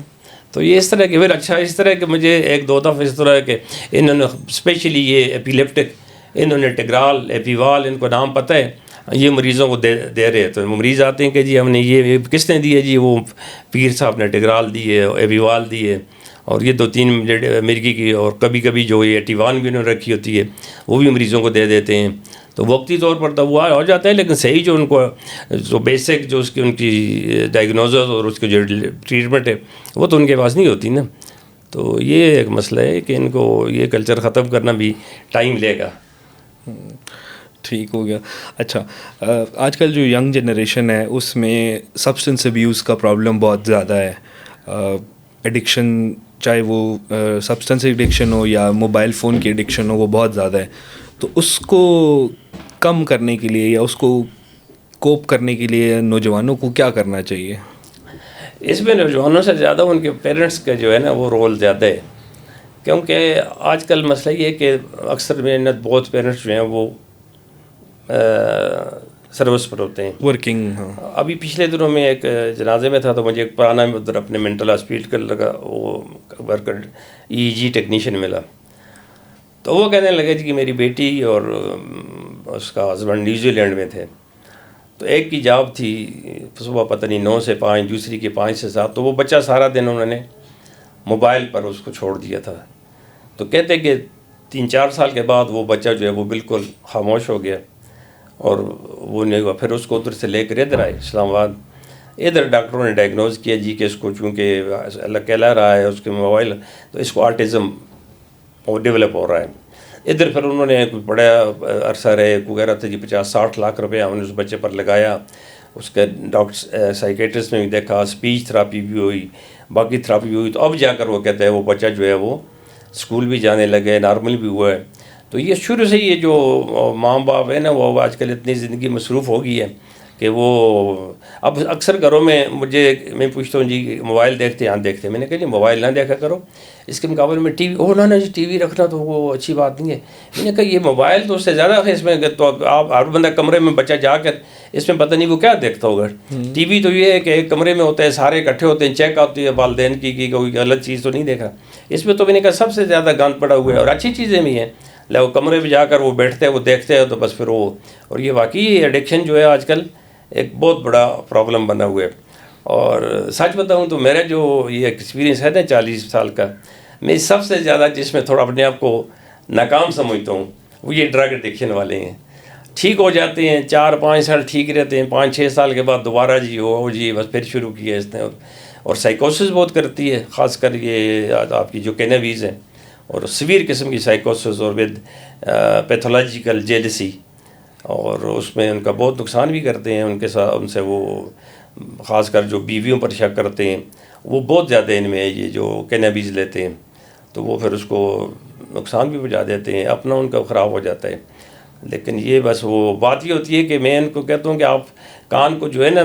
تو یہ اس طرح کہ پھر اچھا اس طرح کہ مجھے 1-2 دفعہ اس طرح کہ انہوں نے اسپیشلی یہ ایپیلیپٹک، انہوں نے ٹگرال، ایپیوال، ان کو نام پتہ ہے، یہ مریضوں کو دے رہے. تو مریض آتے ہیں کہ جی ہم نے یہ کس نے دی ہے؟ جی وہ پیر صاحب نے ٹگرال دی ہے، ایپیوال دی ہے، اور یہ 2-3 مرگی کی، اور کبھی کبھی جو یہ ایٹیوان بھی انہوں نے رکھی ہوتی ہے وہ بھی مریضوں کو دے دیتے ہیں. تو وقتی طور پر تو وہ ہو جاتا ہے، لیکن صحیح جو ان کو جو بیسک جو اس کی ان کی ڈائگنوزز اور اس کی جو ٹریٹمنٹ ہے وہ تو ان کے پاس نہیں ہوتی نا. تو یہ ایک مسئلہ ہے کہ ان کو یہ کلچر ختم کرنا بھی ٹائم لے گا. ٹھیک ہو گیا. اچھا، آج کل جو ینگ جنریشن ہے اس میں سبسٹنس ابیوز کا پرابلم بہت زیادہ ہے. ایڈکشن، چاہے وہ سبسٹنس ایڈکشن ہو یا موبائل فون کی ایڈکشن ہو، وہ بہت زیادہ ہے. تو اس کو کم کرنے کے لیے یا اس کو کوپ کرنے کے لیے نوجوانوں کو کیا کرنا چاہیے؟ اس میں نوجوانوں سے زیادہ ان کے پیرنٹس کا جو ہے نا وہ رول زیادہ ہے، کیونکہ آج کل مسئلہ یہ ہے کہ اکثر محنت بہت پیرنٹس جو ہیں وہ سروس پر ہوتے ہیں، ورکنگ. ابھی پچھلے دنوں میں ایک جنازے میں تھا تو مجھے ایک پرانا ادھر اپنے مینٹل ہاسپیٹل لگا وہ ورکر EEG ٹیکنیشین ملا. تو وہ کہنے لگے جی کہ میری بیٹی اور اس کا ہسبینڈ نیوزی لینڈ میں تھے. تو ایک کی جاب تھی صبح پتہ نہیں 9 سے 5، دوسری کی 5 سے 7. تو وہ بچہ سارا دن انہوں نے موبائل پر اس کو چھوڑ دیا تھا. تو کہتے کہ 3-4 سال کے بعد وہ بچہ جو ہے وہ بالکل خاموش ہو گیا اور وہ نہیں ہوا. پھر اس کو ادھر سے لے کر ادھر آئے اسلام آباد. ادھر ڈاکٹروں نے ڈائگنوز کیا جی کہ اس کو چونکہ اللہ کہلا رہا ہے اس کے موبائل، تو اس کو آرٹزم وہ ڈیولپ ہو رہا ہے. ادھر پھر انہوں نے بڑا عرصہ رہے وغیرہ تھا جی 50-60 لاکھ روپیہ ہم نے اس بچے پر لگایا. اس کے ڈاکٹر سائیکیٹرسٹ نے بھی دیکھا، اسپیچ تھراپی بھی ہوئی، باقی تھراپی بھی ہوئی. تو اب جا کر وہ کہتا ہے وہ بچہ جو ہے وہ اسکول بھی جانے لگے, نارمل بھی ہوا ہے. تو یہ شروع سے یہ جو ماں باپ ہے نا وہ آج کل اتنی زندگی مصروف ہو گئی ہے کہ وہ اب اکثر گھروں میں میں پوچھتا ہوں جی موبائل دیکھتے ہیں؟ دیکھتے ہیں. میں نے کہا جی موبائل نہ دیکھا کرو, اس کے مقابلے میں ٹی وی. نہ جی ٹی وی رکھنا تو وہ اچھی بات نہیں ہے. میں نے کہا یہ موبائل تو اس سے زیادہ ہے اس میں, تو آپ ہر بندہ کمرے میں بچہ جا کر اس میں پتہ نہیں وہ کیا دیکھتا ہوگا. ٹی وی تو یہ ہے کہ ایک کمرے میں ہوتا ہے, سارے اکٹھے ہوتے ہیں, چیک ہوتی ہے والدین کی کوئی غلط چیز تو نہیں دیکھا. اس میں تو میں نے کہا سب سے زیادہ گند پڑا ہوا ہے, اور اچھی چیزیں بھی ہیں. وہ کمرے میں جا کر وہ بیٹھتے ہیں, وہ دیکھتے ہیں, تو بس پھر وہ. اور یہ واقعی ایڈکشن جو ہے آج کل ایک بہت بڑا پرابلم بنا ہوا ہے. اور سچ بتاؤں تو میرا جو یہ ایکسپیرینس ہے نا 40 سال کا, میں سب سے زیادہ جس میں تھوڑا اپنے آپ کو ناکام سمجھتا ہوں وہ یہ ڈرگ ایڈکشن والے ہیں. ٹھیک ہو جاتے ہیں 4-5 سال ٹھیک رہتے ہیں, 5-6 سال کے بعد دوبارہ جی بس پھر شروع کیا اس نے. اور سائیکوسس بہت کرتی ہے, خاص کر یہ آپ کی جو کینابیز ہیں, اور سویر قسم کی سائیکوسس اور ود پیتھولوجیکل جیلسی, اور اس میں ان کا بہت نقصان بھی کرتے ہیں. ان کے ساتھ ان سے وہ خاص کر جو بیویوں پر شک کرتے ہیں وہ بہت زیادہ ان میں یہ جو کینابیز لیتے ہیں, تو وہ پھر اس کو نقصان بھی پہنچا دیتے ہیں, اپنا ان کا خراب ہو جاتا ہے. لیکن یہ بس وہ بات یہ ہوتی ہے کہ میں ان کو کہتا ہوں کہ آپ کان کو جو ہے نا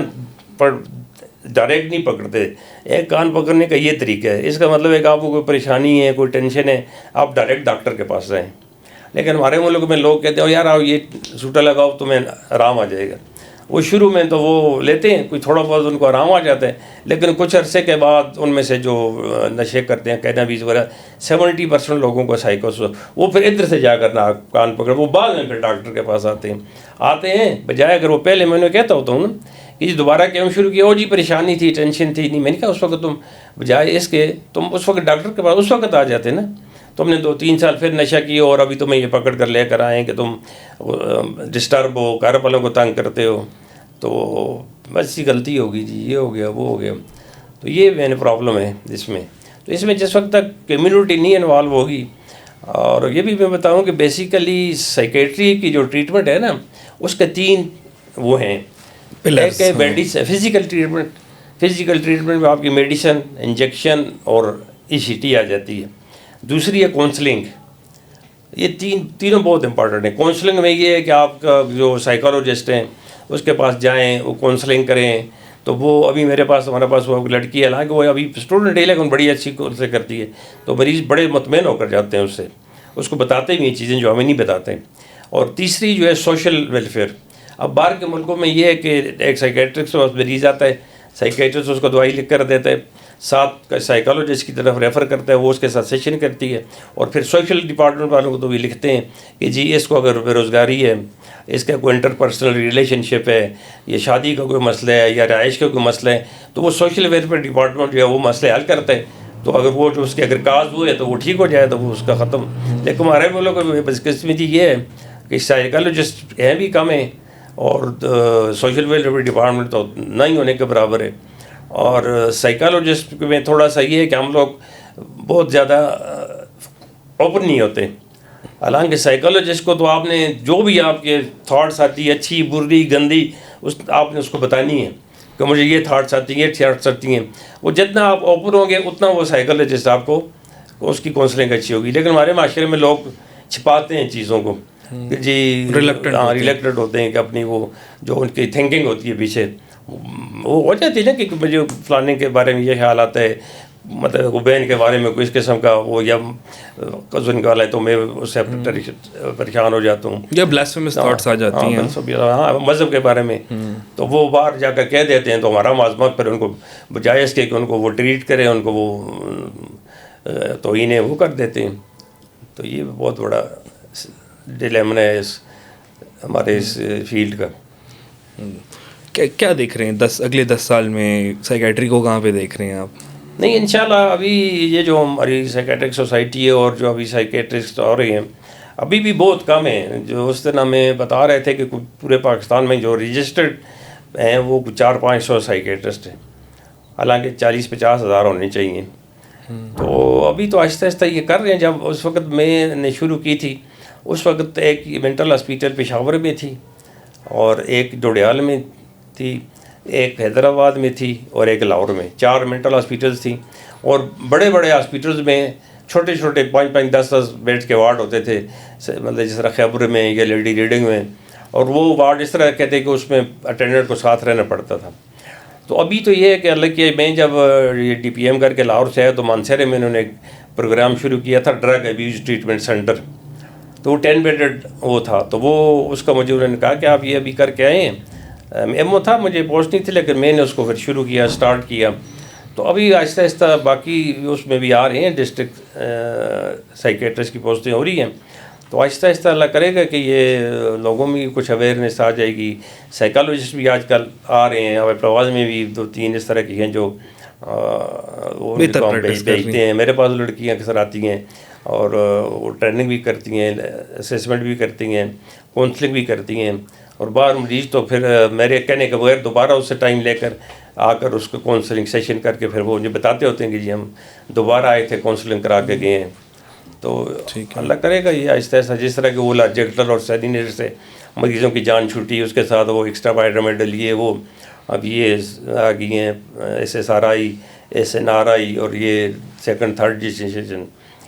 ڈائریکٹ نہیں پکڑتے. ایک کان پکڑنے کا یہ طریقہ ہے, اس کا مطلب ہے کہ آپ کو کوئی پریشانی ہے, کوئی ٹینشن ہے, آپ ڈائریکٹ ڈاکٹر کے پاس جائیں. لیکن ہمارے ملک میں لوگ کہتے ہیں یار آپ یہ سوٹا لگاؤ تمہیں آرام آ جائے گا. وہ شروع میں تو وہ لیتے ہیں, کوئی تھوڑا بہت ان کو آرام آ جاتا ہے, لیکن کچھ عرصے کے بعد ان میں سے جو نشے کرتے ہیں کینابیز وغیرہ 70% لوگوں کو سائیکوسس, وہ پھر ادھر سے جا کر کان پکڑ, وہ بعد میں پھر ڈاکٹر کے پاس آتے ہیں بجائے اگر وہ پہلے. میں نے کہتا ہوتا ہوں نا کہ جی دوبارہ کیوں شروع کیا, جی پریشانی تھی, ٹینشن تھی. نہیں, میں نے کہا اس وقت تم بجائے اس کے تم اس وقت ڈاکٹر کے پاس اس وقت آ جاتے نا. تم نے 2-3 سال پھر نشہ کیا اور ابھی تمہیں یہ پکڑ کر لے کر آئیں کہ تم ڈسٹرب ہو, گھر والوں کو تنگ کرتے ہو, تو بس یہ غلطی ہوگی جی, یہ ہو گیا وہ ہو گیا. تو یہ مین پرابلم ہے اس میں. تو اس میں جس وقت تک کمیونٹی نہیں انوالو ہوگی, اور یہ بھی میں بتاؤں کہ بیسیکلی سائیکیٹری کی جو ٹریٹمنٹ ہے نا اس کے 3 وہ ہیں. ایک ہے فزیکل ٹریٹمنٹ. فزیکل ٹریٹمنٹ میں آپ کی میڈیسن, انجیکشن اور ECT آ جاتی ہے. دوسری ہے کونسلنگ. یہ تینوں بہت امپورٹنٹ ہیں. کونسلنگ میں یہ ہے کہ آپ کا جو سائیکالوجسٹ ہیں اس کے پاس جائیں, وہ کونسلنگ کریں. تو وہ ابھی ہمارے پاس وہ لڑکی ہے, حالانکہ وہ ابھی اسٹوڈنٹ ہے لیکن بڑی اچھی کورس کرتی ہے, تو مریض بڑے مطمئن ہو کر جاتے ہیں اس کو بتاتے بھی ہیں چیزیں جو ہمیں نہیں بتاتے ہیں. اور تیسری جو ہے سوشل ویلفیئر. اب باہر کے ملکوں میں یہ ہے کہ ایک سائیکیٹرسٹ کے پاس مریض آتا ہے, سائیکیٹرسٹ اس کو دوائی لکھ کر دیتا ہے, ساتھ سائیکالوجسٹ کی طرف ریفر کرتا ہے, وہ اس کے ساتھ سیشن کرتی ہے. اور پھر سوشل ڈپارٹمنٹ والوں کو تو بھی لکھتے ہیں کہ جی اس کو اگر بے روزگاری ہے, اس کا کوئی انٹرپرسنل ریلیشن شپ ہے, یا شادی کا کوئی مسئلہ ہے, یا رہائش کا کوئی مسئلہ ہے, تو وہ سوشل ویلفیئر ڈپارٹمنٹ جو ہے وہ مسئلے حل کرتا ہے. تو اگر وہ جو اس کے اگر کاز ہوئے تو وہ ٹھیک ہو جائے تو وہ اس کا ختم. لیکن ہمارے ملک میں بدقسمتی یہ ہے کہ سائیکالوجسٹ ہیں بھی کم ہیں, اور سوشل ویلفیئر ڈپارٹمنٹ تو نہ ہی ہونے کے برابر ہے. اور سائیکالوجسٹ میں تھوڑا سا یہ ہے کہ ہم لوگ بہت زیادہ اوپن نہیں ہوتے. حالانکہ سائیکالوجسٹ کو تو آپ نے جو بھی آپ کے تھاٹس آتی ہے, اچھی بری گندی, آپ نے اس کو بتانی ہے کہ مجھے یہ تھاٹس آتی ہیں, یہ تھاٹس آتی ہیں. وہ جتنا آپ اوپن ہوں گے اتنا وہ سائیکالوجسٹ آپ کو اس کی کاؤنسلنگ اچھی ہوگی. لیکن ہمارے معاشرے میں لوگ چھپاتے ہیں چیزوں کو کہ جی ریلیکٹڈ ہوتے ہیں کہ اپنی وہ جو ان کی تھنکنگ ہوتی ہے پیچھے وہ ہو جاتی ہے نا کہ مجھے فلانے کے بارے میں یہ خیال آتا ہے, مطلب بہن کے بارے میں کوئی اس قسم کا وہ, یا کزن کا والا ہے تو میں اس سے پریشان ہو جاتا ہوں, یا بلاسفیمس تھاٹس آ جاتی ہیں مذہب کے بارے میں. تو وہ باہر جا کر کہہ دیتے ہیں, تو ہمارا معذمت پھر ان کو بجائے اس کے کہ ان کو وہ ٹریٹ کریں, ان کو وہ توہین وہ کر دیتے ہیں. تو یہ بہت بڑا ڈیلیما ہے ہمارے اس فیلڈ کا. کیا دیکھ رہے ہیں اگلے 10 سال میں سائیکیٹری کو کہاں پہ دیکھ رہے ہیں آپ؟ نہیں, انشاءاللہ ابھی یہ جو ہماری سائیکیٹرک سوسائٹی ہے اور جو ابھی سائیکیٹرسٹ آ رہے ہیں ابھی بھی بہت کم ہیں. جو اس دن ہمیں بتا رہے تھے کہ پورے پاکستان میں جو رجسٹرڈ ہیں وہ 400-500 سائیکیٹرسٹ ہیں, حالانکہ 40-50 ہزار ہونے چاہیے. تو ابھی تو آہستہ آہستہ یہ کر رہے ہیں. جب اس وقت میں نے شروع کی تھی اس وقت ایک مینٹل ہاسپیٹل پشاور میں تھی, اور ایک ڈوڈیال میں تھی, ایک حیدرآباد میں تھی, اور ایک لاہور میں. 4 مینٹل ہاسپیٹلز تھیں. اور بڑے بڑے ہاسپیٹلز میں چھوٹے چھوٹے 5-5 10-10 بیڈ کے وارڈ ہوتے تھے، مطلب جس طرح خیبر میں یا لیڈی ریڈنگ میں، اور وہ وارڈ اس طرح کہتے کہ اس میں اٹینڈنٹ کو ساتھ رہنا پڑتا تھا. تو ابھی تو یہ ہے کہ اللہ کہ میں جب یہ ڈی پی ایم کر کے لاہور سے آیا تو مانسہرے میں انہوں نے ایک پروگرام شروع کیا تھا، ڈرگ ابیوز ٹریٹمنٹ سینٹر. تو وہ 10 بیڈڈ وہ تھا. تو وہ اس کا مجھے انہوں نے کہا کہ آپ یہ ابھی کر کے آئے ہیں. ایم او تھا، مجھے پوسٹ نہیں تھی، لیکن میں نے اس کو پھر شروع کیا، اسٹارٹ کیا. تو ابھی آہستہ آہستہ باقی اس میں بھی آ رہے ہیں، ڈسٹرکٹ سائیکیٹرسٹ کی پوسٹیں ہو رہی ہیں. تو آہستہ آہستہ اللہ کرے گا کہ یہ لوگوں میں کچھ اویئرنیس آ جائے گی. سائیکالوجسٹ بھی آج کل آ رہے ہیں، اور پرواز میں بھی 2-3 اس طرح کی ہیں جو وہ بھیجتے ہیں. میرے پاس لڑکیاں اکثر آتی ہیں اور وہ ٹریننگ بھی کرتی ہیں، اسیسمنٹ بھی کرتی ہیں، کونسلنگ بھی کرتی ہیں. اور باہر مریض تو پھر میرے کہنے کے بغیر دوبارہ اس سے ٹائم لے کر آ کر اس کو کونسلنگ سیشن کر کے پھر وہ مجھے بتاتے ہوتے ہیں کہ جی ہم دوبارہ آئے تھے، کونسلنگ کرا کے گئے ہیں. تو اللہ کرے گا یہ آہستہ آہستہ جس طرح کہ وہ لاجیکٹل اور سیلینیٹر سے مریضوں کی جان چھوٹی، اس کے ساتھ وہ ایکسٹرا وائٹامن لیے وہ اب یہ آ گئی ہیں S S R I, S N R I, اور یہ 2nd 3rd generation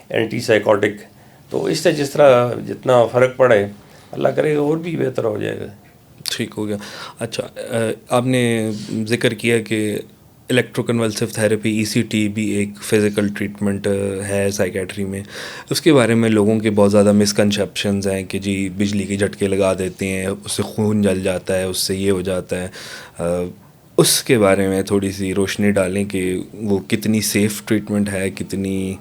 anti psychotic. تو اس سے جس طرح جتنا فرق پڑے اللہ کرے گا اور بھی بہتر ہو جائے گا. ٹھیک ہو گیا. اچھا، آپ نے ذکر کیا کہ الیکٹرو کنولسو تھیراپی ECT بھی ایک فزیکل ٹریٹمنٹ ہے سائیکیٹری میں. اس کے بارے میں لوگوں کے بہت زیادہ مسکنسیپشنز ہیں کہ جی بجلی کے جھٹکے لگا دیتے ہیں، اس سے خون جل جاتا ہے، اس سے یہ ہو جاتا ہے. اس کے بارے میں تھوڑی سی روشنی ڈالیں کہ وہ کتنی سیف ٹریٹمنٹ ہے، کتنی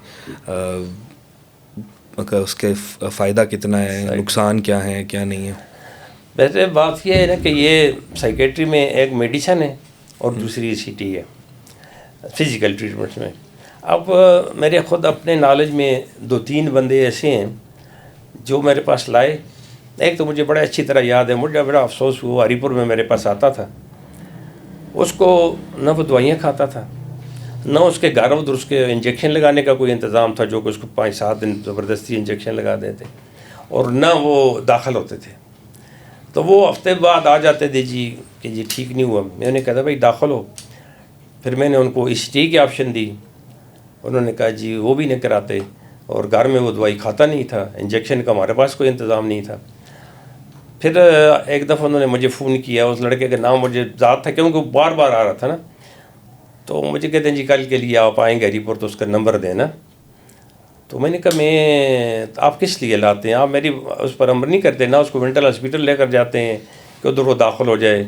اس کے فائدہ کتنا ہے، نقصان کیا ہے کیا نہیں ہے. ویسے بات یہ ہے نا کہ یہ سائیکیٹری میں ایک میڈیسن ہے اور دوسری ECT ہے فزیکل ٹریٹمنٹس میں. اب میرے خود اپنے نالج میں 2-3 بندے ایسے ہیں جو میرے پاس لائے. ایک تو مجھے بڑا اچھی طرح یاد ہے، مجھے بڑا افسوس ہوا، ہری پور میں میرے پاس آتا تھا. اس کو نہ وہ دوائیاں کھاتا تھا، نہ اس کے گھر ادھر اس کے انجیکشن لگانے کا کوئی انتظام تھا جو کہ اس کو 5-7 دن زبردستی انجیکشن لگا دیتے، اور نہ وہ داخل ہوتے تھے. تو وہ ہفتے بعد آ جاتے تھے جی کہ جی ٹھیک نہیں ہوا. میں نے کہا تھا بھائی داخل ہو. پھر میں نے ان کو ECT کی آپشن دی. انہوں نے کہا جی وہ بھی نہیں کراتے، اور گھر میں وہ دوائی کھاتا نہیں تھا، انجیکشن کا ہمارے پاس کوئی انتظام نہیں تھا. پھر ایک دفعہ انہوں نے مجھے فون کیا، اس لڑکے کا نام مجھے یاد تھا کیونکہ وہ بار بار آ رہا تھا نا. تو مجھے کہتے ہیں جی کل کے لیے آپ آئیں گے ہری پور، تو اس کا نمبر دینا. تو میں نے کہا میں آپ کس لیے لاتے ہیں، آپ میری اس پر عمل نہیں کرتے، نہ اس کو مینٹل ہاسپٹل لے کر جاتے ہیں کہ ادھر وہ داخل ہو جائے،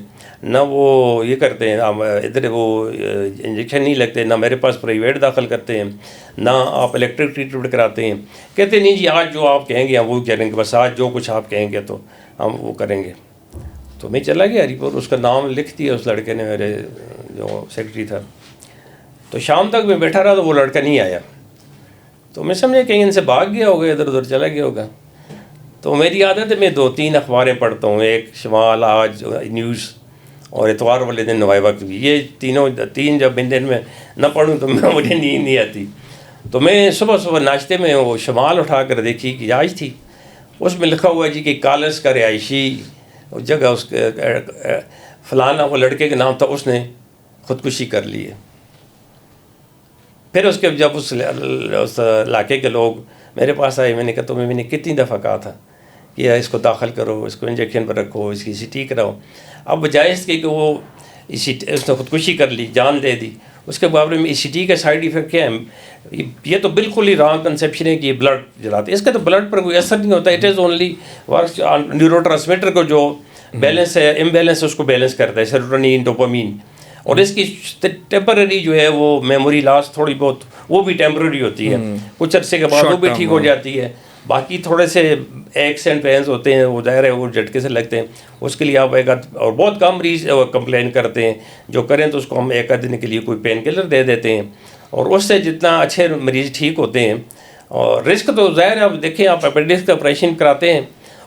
نہ وہ یہ کرتے ہیں ادھر وہ انجیکشن نہیں لگتے، نہ میرے پاس پرائیویٹ داخل کرتے ہیں، نہ آپ الیکٹرک ٹریٹمنٹ کراتے ہیں. کہتے نہیں جی آج جو آپ کہیں گے ہم وہ کریں گے، بس آج جو کچھ آپ کہیں گے تو ہم وہ کریں گے. تو میں چلا گیا ہری پور، اس کا نام لکھ دیا اس لڑکے نے، میرے جو سیکرٹری تھا. تو شام تک میں بیٹھا رہا تو وہ لڑکا نہیں آیا. تو میں سمجھا کہیں ان سے بھاگ گیا ہوگا، ادھر ادھر چلا گیا ہوگا. تو میری عادت ہے میں 2-3 اخباریں پڑھتا ہوں، ایک شمال، آج نیوز، اور اتوار والے دن نوائے وقت بھی. یہ 3 جب دن میں نہ پڑھوں تو مجھے نیند نہیں آتی. تو میں صبح ناشتے میں وہ شمال اٹھا کر دیکھی کہ آج تھی. اس میں لکھا ہوا ہے جی کہ کالس کا رہائشی جگہ اس کے فلانا وہ لڑکے کے نام تھا، اس نے خودکشی کر لی ہے. پھر اس کے جب اس علاقے کے لوگ میرے پاس آئے، میں نے کہا تمہیں میں نے کتنی دفعہ کہا تھا کہ اس کو داخل کرو، اس کو انجیکشن پر رکھو، اس کی ECT کراؤ. اب بجائے اس کے کہ وہ اس نے خودکشی کر لی، جان دے دی، اس کے مقابلے میں ECT کا سائیڈ ایفیکٹ کیا ہے؟ یہ تو بالکل ہی رانگ کنسیپشن ہے کہ یہ بلڈ جلاتے ہیں. اس کا تو بلڈ پر کوئی اثر نہیں ہوتا. It is only works neuro transmitter کو جو بیلنس ہے، امبیلنس ہے، اس کو بیلنس کرتا ہے، سیروٹونین، ڈوپامین. اور اس کی ٹیمپرری جو ہے وہ میموری لاس تھوڑی بہت وہ بھی ٹیمپرری ہوتی ہے، کچھ عرصے کے بعد وہ بھی ٹھیک ہو جاتی ہے. باقی تھوڑے سے ایکس اینڈ پینس ہوتے ہیں، وہ ظاہر ہے وہ جھٹکے سے لگتے ہیں. اس کے لیے آپ اور بہت کم مریض کمپلین کرتے ہیں، جو کریں تو اس کو ہم 1 دن کے لیے کوئی پین کلر دے دیتے ہیں. اور اس سے جتنا اچھے مریض ٹھیک ہوتے ہیں. اور رسک تو ظاہر ہے، آپ دیکھیں آپ اپینڈکس کا آپریشن کراتے ہیں،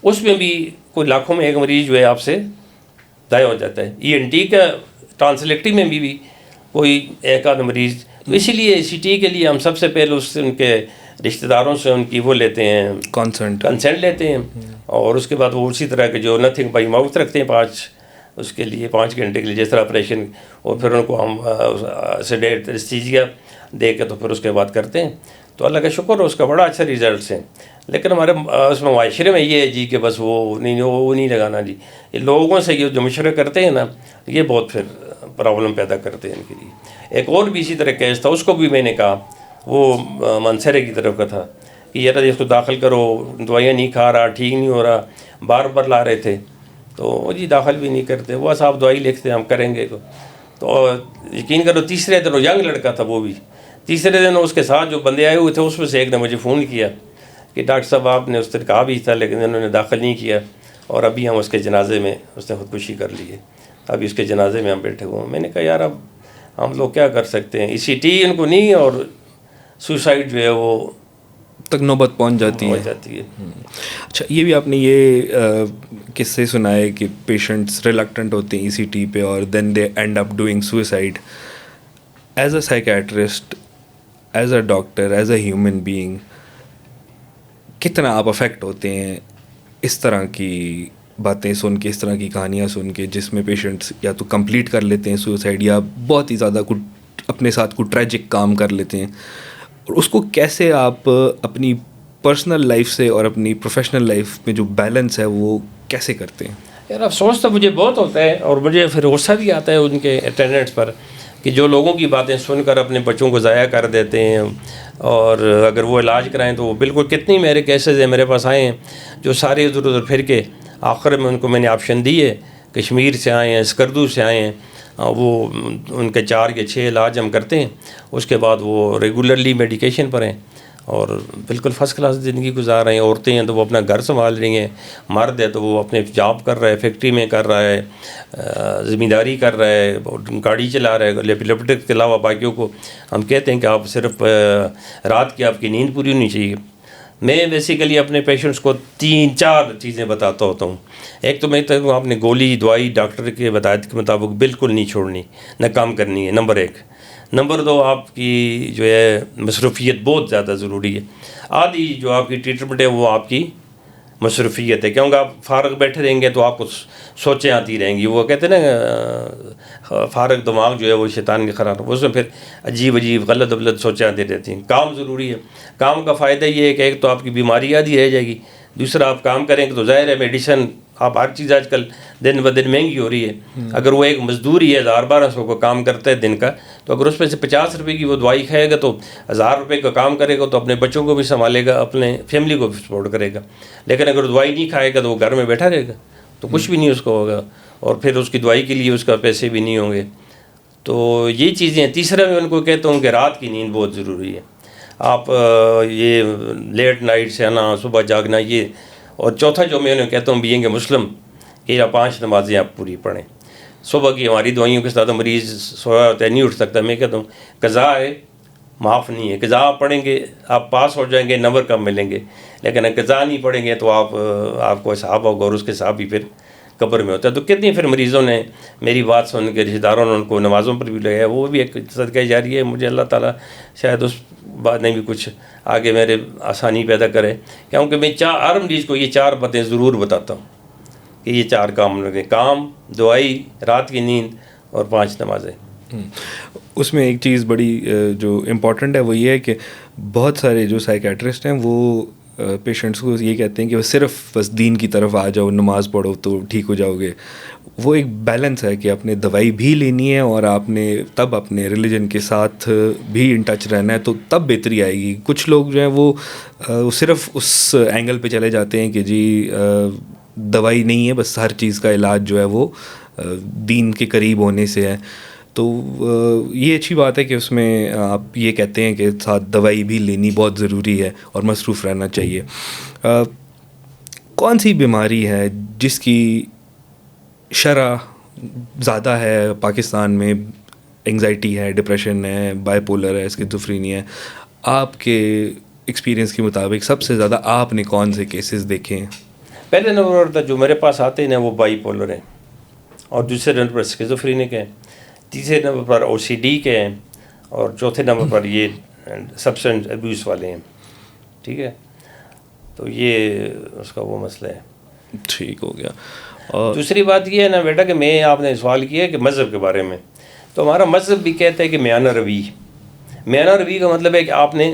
اس میں بھی کوئی لاکھوں میں ایک مریض جو ہے آپ سے ضائع ہو جاتا ہے. ENT کا ٹرانسلیکٹی میں بھی کوئی 1 مریض. تو اسی لیے ECT کے لیے ہم سب سے پہلے اس ان کے رشتہ داروں سے ان کی وہ لیتے ہیں، کنسنٹ لیتے ہیں. اور اس کے بعد وہ اسی طرح کے جو نتھنگ بائی ماؤتھ رکھتے ہیں 5 گھنٹے کے لیے جس طرح آپریشن. اور پھر ان کو ہم سیڈیٹ انستھیزیا دے کے تو پھر اس کے بعد کرتے ہیں. تو اللہ کا شکر اس کا بڑا اچھا ریزلٹس ہیں. لیکن ہمارے اس میں معاشرے میں یہ ہے جی کہ بس وہ نہیں لگانا جی. یہ لوگوں سے یہ جو مشورے کرتے ہیں نا یہ بہت پھر پرابلم پیدا کرتے ہیں ان کے لیے. ایک اور بھی اسی طرح کیس تھا, اس کو بھی میں نے کہا, وہ منصرے کی طرف کا تھا کہ یار اس کو داخل کرو, دوائیاں نہیں کھا رہا, ٹھیک نہیں ہو رہا, بار بار لا رہے تھے. تو جی داخل بھی نہیں کرتے, وہ صاحب دوائی لکھتے ہم کریں گے. تو یقین کرو تیسرے دن, وہ ینگ لڑکا تھا وہ بھی, تیسرے دن اس کے ساتھ جو بندے آئے ہوئے تھے اس میں سے ایک نے مجھے فون کیا کہ ڈاکٹر صاحب آپ نے اس طرح کہا بھی تھا لیکن انہوں نے داخل نہیں کیا, اور ابھی ہم اس کے جنازے میں, اس نے خودکشی کر لی ہے, ابھی اس کے جنازے میں ہم بیٹھے ہوئے ہیں. میں نے کہا یار اب ہم لوگ کیا کر سکتے ہیں, ECT ان کو نہیں, اور سوسائڈ جو ہے وہ تک نوبت پہنچ جاتی ہے. اچھا, یہ بھی آپ نے یہ قصے سنائے کہ پیشنٹس ریلکٹنٹ ہوتے ہیں ECT پہ اور then they end up doing suicide. As a psychiatrist, as a doctor, as a human being, کتنا آپ افیکٹ ہوتے ہیں اس طرح کی باتیں سن کے, اس طرح کی کہانیاں سن کے جس میں پیشنٹس یا تو کمپلیٹ کر لیتے ہیں سوئسائڈ یا بہت ہی زیادہ اپنے ساتھ کوئی ٹریجک کام کر لیتے ہیں, اور اس کو کیسے آپ اپنی پرسنل لائف سے اور اپنی پروفیشنل لائف میں جو بیلنس ہے وہ کیسے کرتے ہیں؟ یار افسوس تو مجھے بہت ہوتا ہے, اور مجھے پھر غصہ بھی آتا ہے ان کے اٹینڈنٹس پر کہ جو لوگوں کی باتیں سن کر اپنے بچوں کو ضائع کر دیتے ہیں, اور اگر وہ علاج کرائیں تو وہ بالکل, کتنی میرے کیسز ہیں میرے پاس آئے ہیں جو سارے ادھر ادھر پھر کے آخر میں ان کو میں نے آپشن دی ہے, کشمیر سے آئے ہیں, اسکردو سے آئے ہیں, وہ ان کے 4 یا 6 علاج ہم کرتے ہیں, اس کے بعد وہ ریگولرلی میڈیکیشن پر ہیں اور بالکل فرسٹ کلاس زندگی گزار رہے ہیں. عورتیں ہیں تو وہ اپنا گھر سنبھال رہی ہیں, مرد ہے تو وہ اپنے جاب کر رہا ہے, فیکٹری میں کر رہا ہے, زمینداری کر رہا ہے, گاڑی چلا رہا ہے. لیپٹک کے علاوہ باقیوں کو ہم کہتے ہیں کہ آپ صرف رات کی آپ کی نیند پوری ہونی چاہیے. میں بیسیکلی اپنے پیشنٹس کو 3-4 چیزیں بتاتا ہوتا ہوں. ایک تو میں کہتا ہوں آپ نے گولی دوائی ڈاکٹر کے ہدایت کے مطابق بالکل نہیں چھوڑنی, نہ کام کرنی ہے, نمبر 1. نمبر 2, آپ کی جو ہے مصروفیت بہت زیادہ ضروری ہے. آدھی جو آپ کی ٹریٹمنٹ ہے وہ آپ کی مصروفیت ہے, کیونکہ آپ فارغ بیٹھے رہیں گے تو آپ کو سوچیں آتی رہیں گی. وہ کہتے ہیں نا فارغ دماغ جو ہے وہ شیطان کے قرار, اس میں پھر عجیب غلط سوچیں آتی رہتی ہیں. کام ضروری ہے. کام کا فائدہ یہ ہے کہ ایک تو آپ کی بیماری آدھی رہ جائے گی, دوسرا آپ کام کریں گے تو ظاہر ہے میڈیسن, آپ ہر چیز آج کل دن بدن مہنگی ہو رہی ہے. اگر وہ ایک مزدور ہی ہے 1000-1200 کا کام کرتا ہے دن کا, تو اگر اس میں سے 50 روپے کی وہ دوائی کھائے گا تو 1000 روپے کا کام کرے گا, تو اپنے بچوں کو بھی سنبھالے گا, اپنے فیملی کو بھی سپورٹ کرے گا. لیکن اگر دوائی نہیں کھائے گا تو وہ گھر میں بیٹھا رہے گا, تو کچھ بھی نہیں اس کو ہوگا, اور پھر اس کی دوائی کے لیے اس کا پیسے بھی نہیں ہوں گے. تو یہ چیزیں ہیں. تیسرا میں ان کو کہتا ہوں کہ رات کی نیند بہت ضروری ہے. آپ یہ لیٹ نائٹ سے آنا, صبح جاگنا, یہ. اور چوتھا جو میں انہیں کہتا ہوں بینگ مسلم, کہ 5 نمازیں آپ پوری پڑھیں. صبح کی ہماری دوائیوں کے ساتھ مریض سویا ہوتا ہے, نہیں اٹھ سکتا. میں کہتا ہوں قضا ہے, معاف نہیں ہے. قضا آپ پڑھیں گے آپ پاس ہو جائیں گے, نمبر کم ملیں گے. لیکن اگر قضا نہیں پڑھیں گے تو آپ کو حساب ہوگا, اور اس کے حساب بھی پھر قبر میں ہوتا ہے. تو کتنی پھر مریضوں نے میری بات سن کے, رشتہ داروں نے ان کو نمازوں پر بھی لگایا. وہ بھی ایک صدقہ جاریہ ہے. مجھے اللہ تعالیٰ شاید اس بات نے بھی کچھ آگے میرے آسانی پیدا کرے, کیونکہ میں ہر مریض کو یہ 4 باتیں ضرور بتاتا ہوں کہ یہ 4 کام لگے: کام, دوائی, رات کی نیند, اور 5 نمازیں. اس میں ایک چیز بڑی جو امپورٹنٹ ہے وہ یہ ہے کہ بہت سارے جو سائیکیٹرسٹ ہیں وہ پیشنٹس کو یہ کہتے ہیں کہ صرف بس دین کی طرف آ جاؤ, نماز پڑھو تو ٹھیک ہو جاؤ گے. وہ ایک بیلنس ہے کہ آپ نے دوائی بھی لینی ہے اور آپ نے تب اپنے ریلیجن کے ساتھ بھی ان ٹچ رہنا ہے, تو تب بہتری آئے گی. کچھ لوگ جو ہیں وہ صرف اس اینگل پہ چلے جاتے ہیں کہ جی دوائی نہیں ہے, بس ہر چیز کا علاج جو ہے وہ دین کے قریب ہونے سے ہے. تو یہ اچھی بات ہے کہ اس میں آپ یہ کہتے ہیں کہ ساتھ دوائی بھی لینی بہت ضروری ہے اور مصروف رہنا چاہیے. کون سی بیماری ہے جس کی شرح زیادہ ہے پاکستان میں؟ انگزائٹی ہے, ڈپریشن ہے, بائی پولر ہے, اسکیزوفرینیا ہے. آپ کے ایکسپیرینس کے مطابق سب سے زیادہ آپ نے کون سے کیسز دیکھے ہیں؟ پہلے نمبر پر جو میرے پاس آتے ہیں نا وہ بائی پولر ہیں, اور دوسرے نمبر پر اسکیزوفرینک ہیں, تیسرے نمبر پر OCD کے ہیں, اور چوتھے نمبر پر یہ سبسٹنس ابیوز والے ہیں. ٹھیک ہے, تو یہ اس کا وہ مسئلہ ہے. ٹھیک ہو گیا. اور دوسری بات یہ ہے نا بیٹا کہ میں, آپ نے سوال کیا ہے کہ مذہب کے بارے میں, تو ہمارا مذہب بھی کہتا ہے کہ میانہ روی. میانہ روی کا مطلب ہے کہ آپ نے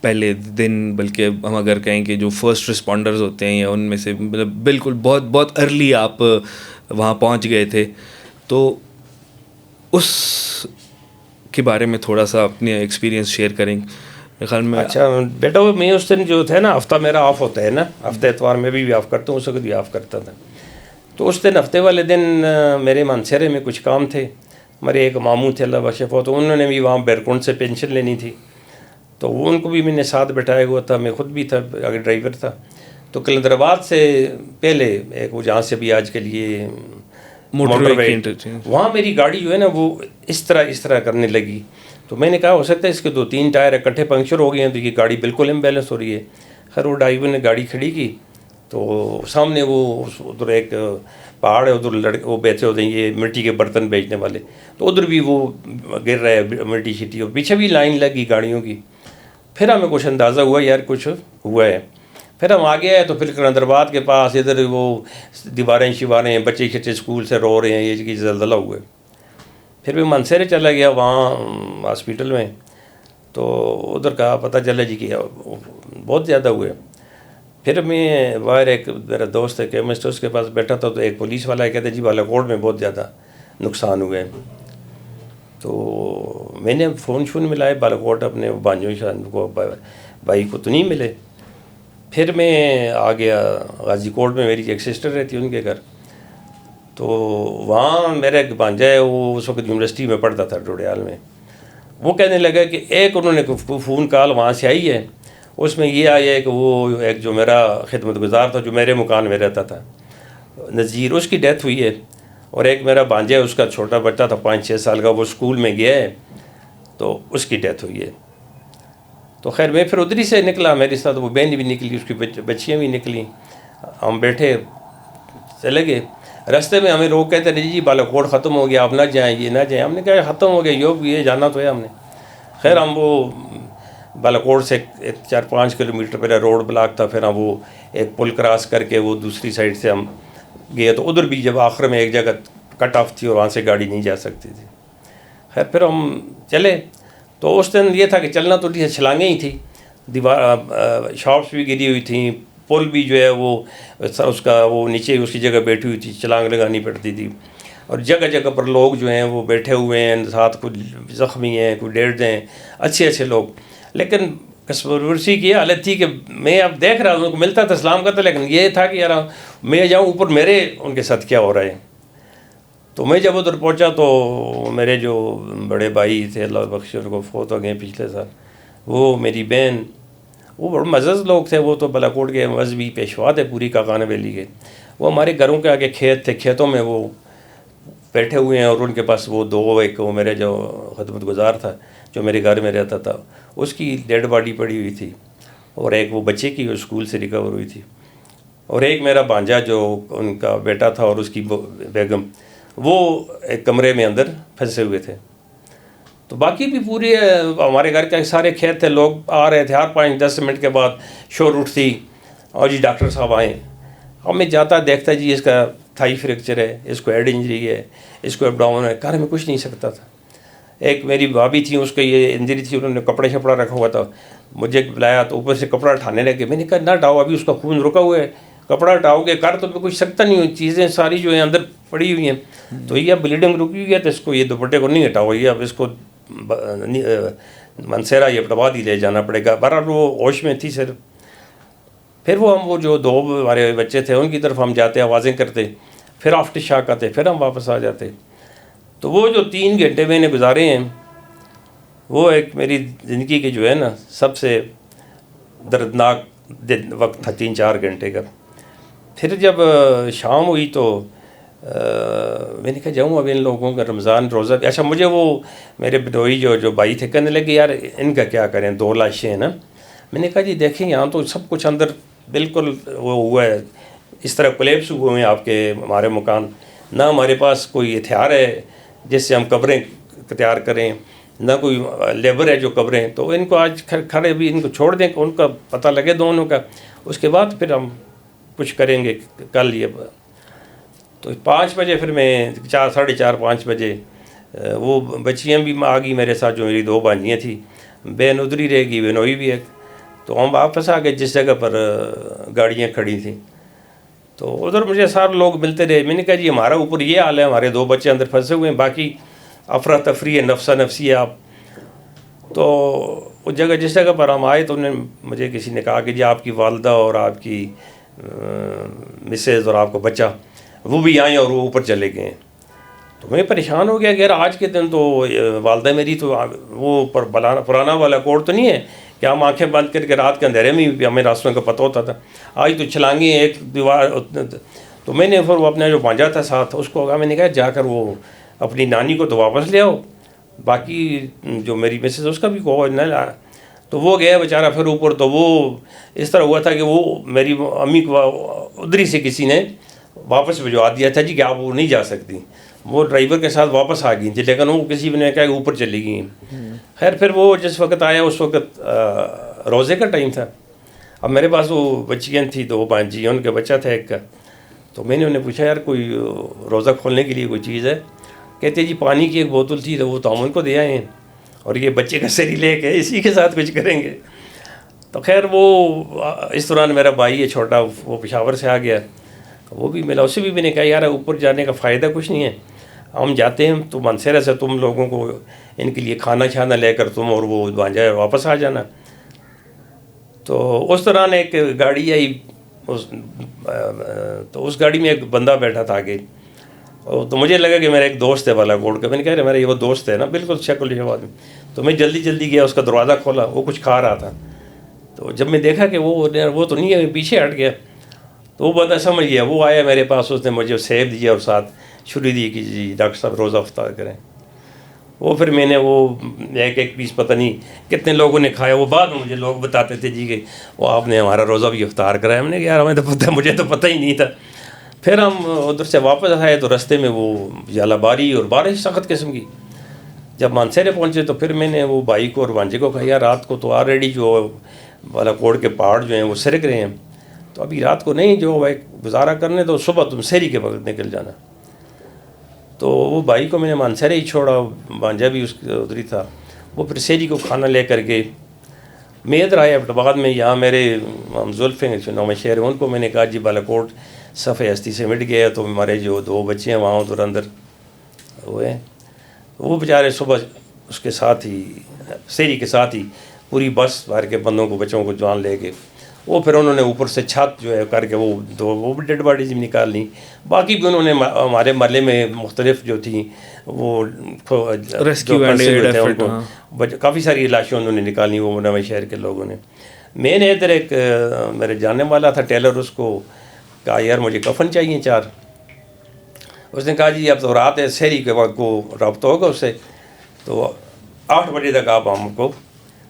پہلے دن، بلکہ ہم اگر کہیں کہ جو فرسٹ رسپونڈرز ہوتے ہیں یا ان میں سے مطلب بالکل بہت بہت ارلی آپ وہاں پہنچ گئے تھے، تو اس کے بارے میں تھوڑا سا اپنے ایکسپیرینس شیئر کریں میرے خیال میں. اچھا بیٹا، میں اس دن جو تھا نا، ہفتہ میرا آف ہوتا ہے نا، ہفتہ اتوار میں بھی آف کرتا ہوں، اس وقت بھی آف کرتا تھا. تو اس دن ہفتے والے دن میرے مانسہرے میں کچھ کام تھے. ہمارے ایک ماموں تھے اللہ بخشے، تو انہوں نے بھی وہاں بیرکونڈ سے پینشن لینی تھی، تو ان کو بھی میں نے ساتھ بٹھایا ہوا تھا، میں خود بھی تھا، آگے ڈرائیور تھا. تو کلندر آباد سے پہلے ایک وہ جہاں سے بھی آج کے لیے موٹر وے، وہاں میری گاڑی جو ہے نا وہ اس طرح کرنے لگی. تو میں نے کہا ہو سکتا ہے اس کے 2-3 ٹائر اکٹھے پنکچر ہو گئے ہیں، تو یہ گاڑی بالکل امبیلنس ہو رہی ہے. خیر وہ ڈرائیور نے گاڑی کھڑی کی، تو سامنے وہ ادھر ایک پہاڑ ہے، ادھر وہ بیٹھے ہوتے ہیں یہ مٹی کے برتن بیچنے والے، تو ادھر بھی وہ گر رہا ہے مٹی شٹی، اور پیچھے بھی لائن لگی گاڑیوں کی. پھر ہمیں کچھ اندازہ ہوا یار کچھ ہوا ہے. پھر ہم آگے آئے تو پھر کلندر آباد کے پاس ادھر وہ دیواریں شواریں، بچے اسکول سے رو رہے ہیں، یہ کہ زلزلہ ہوئے. پھر میں منسہرے چلا گیا وہاں ہاسپیٹل میں، تو ادھر کہا پتہ چلا جی کہ بہت زیادہ ہوئے. پھر میں باہر ایک میرا دوست ہے کیمسٹ، اس کے پاس بیٹھا تھا، تو ایک پولیس والا کہتے جی بالاکوٹ میں بہت زیادہ نقصان ہوئے ہیں. تو میں نے فون ملائے بالاکوٹ اپنے بانجو شان کو، بھائی کو تو نہیں ملے. پھر میں آ گیا غازی کوٹ میں، میری ایک سسٹر رہتی ہے ان کے گھر. تو وہاں میرا ایک بانجا ہے، وہ اس وقت یونیورسٹی میں پڑھتا تھا ڈوڈیال میں. وہ کہنے لگا کہ ایک انہوں نے فون کال وہاں سے آئی ہے، اس میں یہ آیا ہے کہ وہ ایک جو میرا خدمت گزار تھا جو میرے مکان میں رہتا تھا نذیر، اس کی ڈیتھ ہوئی ہے. اور ایک میرا بانجا ہے، اس کا چھوٹا بچہ تھا 5-6 سال کا، وہ اسکول میں گیا ہے، تو اس کی ڈیتھ ہوئی ہے. تو خیر میں پھر ادھر ہی سے نکلا، میرے ساتھ وہ بہن بھی نکلی، اس کی بچیاں بھی نکلیں. ہم بیٹھے چلے گئے. راستے میں ہمیں روک کہتے رہے جی بالاکوٹ ختم ہو گیا، آپ نہ جائیں، یہ نہ جائیں. ہم نے کہا ختم ہو گیا یہ جانا تو ہے ہم نے. خیر ہم وہ بالاکوٹ سے 4-5 کلومیٹر پہلے روڈ بلاک تھا، پھر ہم وہ ایک پل کراس کر کے وہ دوسری سائڈ سے ہم گئے، تو ادھر بھی جب آخر میں ایک جگہ کٹ آف تھی اور وہاں سے گاڑی نہیں جا سکتی تھی. خیر پھر ہم چلے. تو اس دن یہ تھا کہ چلنا تو چھلانگیں ہی تھی، دیوار شاپس بھی گری ہوئی تھیں، پل بھی جو ہے وہ اس کا وہ نیچے اس کی جگہ بیٹھی ہوئی تھی، چھلانگ لگانی پڑتی تھی. اور جگہ جگہ پر لوگ جو ہیں وہ بیٹھے ہوئے ہیں، ساتھ کچھ زخمی ہیں، کوئی ڈیڑھ ہیں، اچھے لوگ. لیکن کنسپریسی کی حالت تھی کہ میں اب دیکھ رہا ہوں، ملتا تھا سلام کرتا، لیکن یہ تھا کہ یار میں جاؤں اوپر میرے ان کے ساتھ کیا ہو رہا ہے. تو میں جب ادھر پہنچا تو میرے جو بڑے بھائی تھے اللہ بخشے ان کو فوت ہو گئے پچھلے سال، وہ میری بہن، وہ بڑے معزز لوگ تھے. وہ تو بالاکوٹ کے مذہبی پیشوا تھے پوری کاکان ویلی کے. وہ ہمارے گھروں کے آگے کھیت تھے، کھیتوں میں وہ بیٹھے ہوئے ہیں، اور ان کے پاس وہ ایک وہ میرے جو خدمت گزار تھا جو میرے گھر میں رہتا تھا، اس کی ڈیڈ باڈی پڑی ہوئی تھی، اور ایک وہ بچے کی اسکول سے ریکور ہوئی تھی، اور ایک میرا بانجا جو ان کا بیٹا تھا اور اس کی بیگم، وہ ایک کمرے میں اندر پھنسے ہوئے تھے. تو باقی بھی پورے ہمارے گھر کے سارے کھیت تھے، لوگ آ رہے تھے، ہر 5-10 منٹ کے بعد شور اٹھتی، اور جی ڈاکٹر صاحب آئیں. اب میں جاتا دیکھتا جی اس کا تھائی فریکچر ہے، اس کو ہیڈ انجری ہے، اس کو ایبڈومن ہے. گھر میں کچھ نہیں سکتا تھا. ایک میری بھابھی تھی، اس کو یہ انجری تھی، انہوں نے کپڑے شپڑا رکھا ہوا تھا، مجھے بلایا تو اوپر سے کپڑا اٹھانے لگے. میں نے کہا نہ اٹھاؤ، ابھی اس کا خون رکا ہوا ہے، کپڑا اٹھاؤ گے کر تو میں کچھ سکتا نہیں ہوں، چیزیں ساری جو ہیں اندر پڑی ہوئی ہیں. تو یہ بلیڈنگ رکی ہوئی ہے، تو اس کو یہ دوپٹے کو نہیں ہٹاؤ، یہ اب اس کو منسیرا یہ اپٹواد ہی لے جانا پڑے گا. بہرحال وہ ہوش میں تھی صرف. پھر وہ جو 2 ہمارے بچے تھے ان کی طرف ہم جاتے، آوازیں کرتے، پھر آفٹر شاک آتے، پھر ہم واپس آ جاتے. تو وہ جو 3 گھنٹے میں نے گزارے ہیں، وہ ایک میری زندگی کے جو ہے نا سب سے دردناک وقت تھا، 3-4 گھنٹے کا. پھر جب شام ہوئی تو میں نے کہا جاؤں اب ان لوگوں کا رمضان روزہ. اچھا مجھے وہ میرے بدوئی جو بھائی تھے کہنے لگے یار ان کا کیا کریں، 2 لاشیں ہیں نا. میں نے کہا جی دیکھیں یہاں تو سب کچھ اندر بالکل وہ ہوا ہے، اس طرح کولیپس ہوئے ہیں آپ کے ہمارے مکان، نہ ہمارے پاس کوئی ہتھیار ہے جس سے ہم قبریں تیار کریں، نہ کوئی لیبر ہے جو قبریں. تو ان کو آج کھڑے بھی ان کو چھوڑ دیں کہ ان کا پتہ لگے دونوں کا، اس کے بعد پھر ہم کچھ کریں گے کل. یہ تو 5 بجے پھر میں 4:30-5 بجے وہ بچیاں بھی آ گئی میرے ساتھ، جو میری 2 بانجیاں تھیں، بہن ادھر ہی رہ گئی، بہنوئی بھی ایک. تو ہم واپس آ گئے جس جگہ پر گاڑیاں کھڑی تھیں. تو ادھر مجھے سارے لوگ ملتے رہے. میں نے کہا جی ہمارا اوپر یہ حال ہے, ہمارے 2 بچے اندر پھنسے ہوئے ہیں, باقی افراتفری ہے, نفسا نفسی ہے آپ. تو اس جگہ جس جگہ پر ہم آئے تو مجھے کسی نے کہا کہ جی آپ کی والدہ اور آپ کی مسز اور آپ کا بچہ وہ بھی آئیں اور وہ اوپر چلے گئے ہیں. تو میں پریشان ہو گیا کہ یار آج کے دن تو والدہ میری تو وہ پرانا والا کوڈ تو نہیں ہے کہ ہم آنکھیں بند کر کے رات کے اندھیرے میں بھی ہمیں راستوں کا پتہ ہوتا تھا. آج تو چھلانگیں ایک دیوار. تو میں نے پھر وہ اپنا جو بھانجا تھا ساتھ اس کو کہا, میں نے کہا جا کر وہ اپنی نانی کو تو واپس لے آؤ, باقی جو میری مسز اس کا بھی کہو نہ لا. تو وہ گیا بیچارہ پھر اوپر. تو وہ اس طرح ہوا تھا کہ وہ میری امی کو ادھر ہی سے کسی نے واپس بھجوا دیا تھا جی کہ آپ وہ نہیں جا سکتی. وہ ڈرائیور کے ساتھ واپس آ گئی تھی, لیکن وہ کسی نے کہا کہ اوپر چلی گئی. خیر پھر وہ جس وقت آیا اس وقت روزے کا ٹائم تھا. اب میرے پاس وہ بچیاں تھیں, 2 بانجی, ان کا بچہ تھا ایک کا. تو میں نے انہیں پوچھا یار کوئی روزہ کھولنے کے لیے کوئی چیز ہے؟ کہتے جی پانی کی ایک بوتل تھی تو وہ تو ہم ان کو دے آئے ہیں, اور یہ بچے کا سری لے کے اسی کے ساتھ کچھ کریں گے. تو خیر وہ اس دوران میرا بھائی ہے چھوٹا, وہ پشاور سے آ گیا, وہ بھی ملا. اسے بھی میں نے کہا یار اوپر جانے کا فائدہ کچھ نہیں ہے, ہم جاتے ہیں تو منصیرہ سے تم لوگوں کو ان کے لیے کھانا چھانا لے کر تم اور وہ بھانجا واپس آ جانا. تو اس دوران ایک گاڑی آئی, تو اس گاڑی میں ایک بندہ بیٹھا تھا آگے. تو مجھے لگا کہ میرا ایک دوست ہے والا کوڈ کا. میں نے کہا میرا یہ وہ دوست ہے نا, بالکل شکل جواب آدمی. تو میں جلدی گیا, اس کا دروازہ کھولا, وہ کچھ کھا رہا تھا. تو جب میں دیکھا کہ وہ تو نہیں ہے, پیچھے ہٹ گیا. تو وہ بندہ سمجھ گیا, وہ آیا میرے پاس, اس نے مجھے سیب دیا اور ساتھ چھری دی کہ جی ڈاکٹر صاحب روزہ افطار کریں. وہ پھر میں نے وہ ایک پیس پتہ نہیں کتنے لوگوں نے کھایا. وہ بعد میں مجھے لوگ بتاتے تھے جی کہ وہ آپ نے ہمارا روزہ بھی افطار کرایا. میں نے کہا یار ہمیں تو پتہ, مجھے تو پتہ ہی نہیں تھا. پھر ہم ادھر سے واپس آئے تو رستے میں وہ ژالہ باری اور بارش سخت قسم کی. جب مانسیرے پہنچے تو پھر میں نے وہ بھائی کو اور بھانجے کو کہا یار رات کو تو آلریڈی جو والا کوڑ کے پہاڑ جو ہیں وہ سرک رہے ہیں, تو ابھی رات کو نہیں جو گزارا کرنے, تو صبح تم سحری کے وقت نکل جانا. تو وہ بھائی کو میں نے مانسیرے ہی چھوڑا, بھانجا بھی اس ادھر ہی تھا. وہ پھر سحری کو کھانا لے کر کے میں ادھر آیا. بعد میں یہاں میرے زلف ہیں نو شہر, ان کو میں نے کہا جی بالا کوٹ صفحہ ہستی سے مٹ گیا, تو ہمارے جو 2 بچے ہیں وہاں ادھر اندر ہوئے ہیں. وہ بیچارے صبح اس کے ساتھ ہی سحری کے ساتھ ہی پوری بس بھر کے بندوں کو بچوں کو جان لے کے وہ پھر انہوں نے اوپر سے چھت جو ہے کر کے وہ بھی ڈیڈ باڈیز بھی نکال لیں. باقی بھی انہوں نے ہمارے محلے میں مختلف جو تھیں وہ کافی ساری لاشیں انہوں نے نکالی, وہ نویں شہر کے لوگوں نے. میں نے ادھر ایک میرے جاننے والا تھا ٹیلر, اس کو کہا یار مجھے کفن چاہیے 4. اس نے کہا جی اب تو رات ہے, سحری کے وقت کو رابطہ ہوگا اس سے, تو 8 بجے تک آپ ہم کو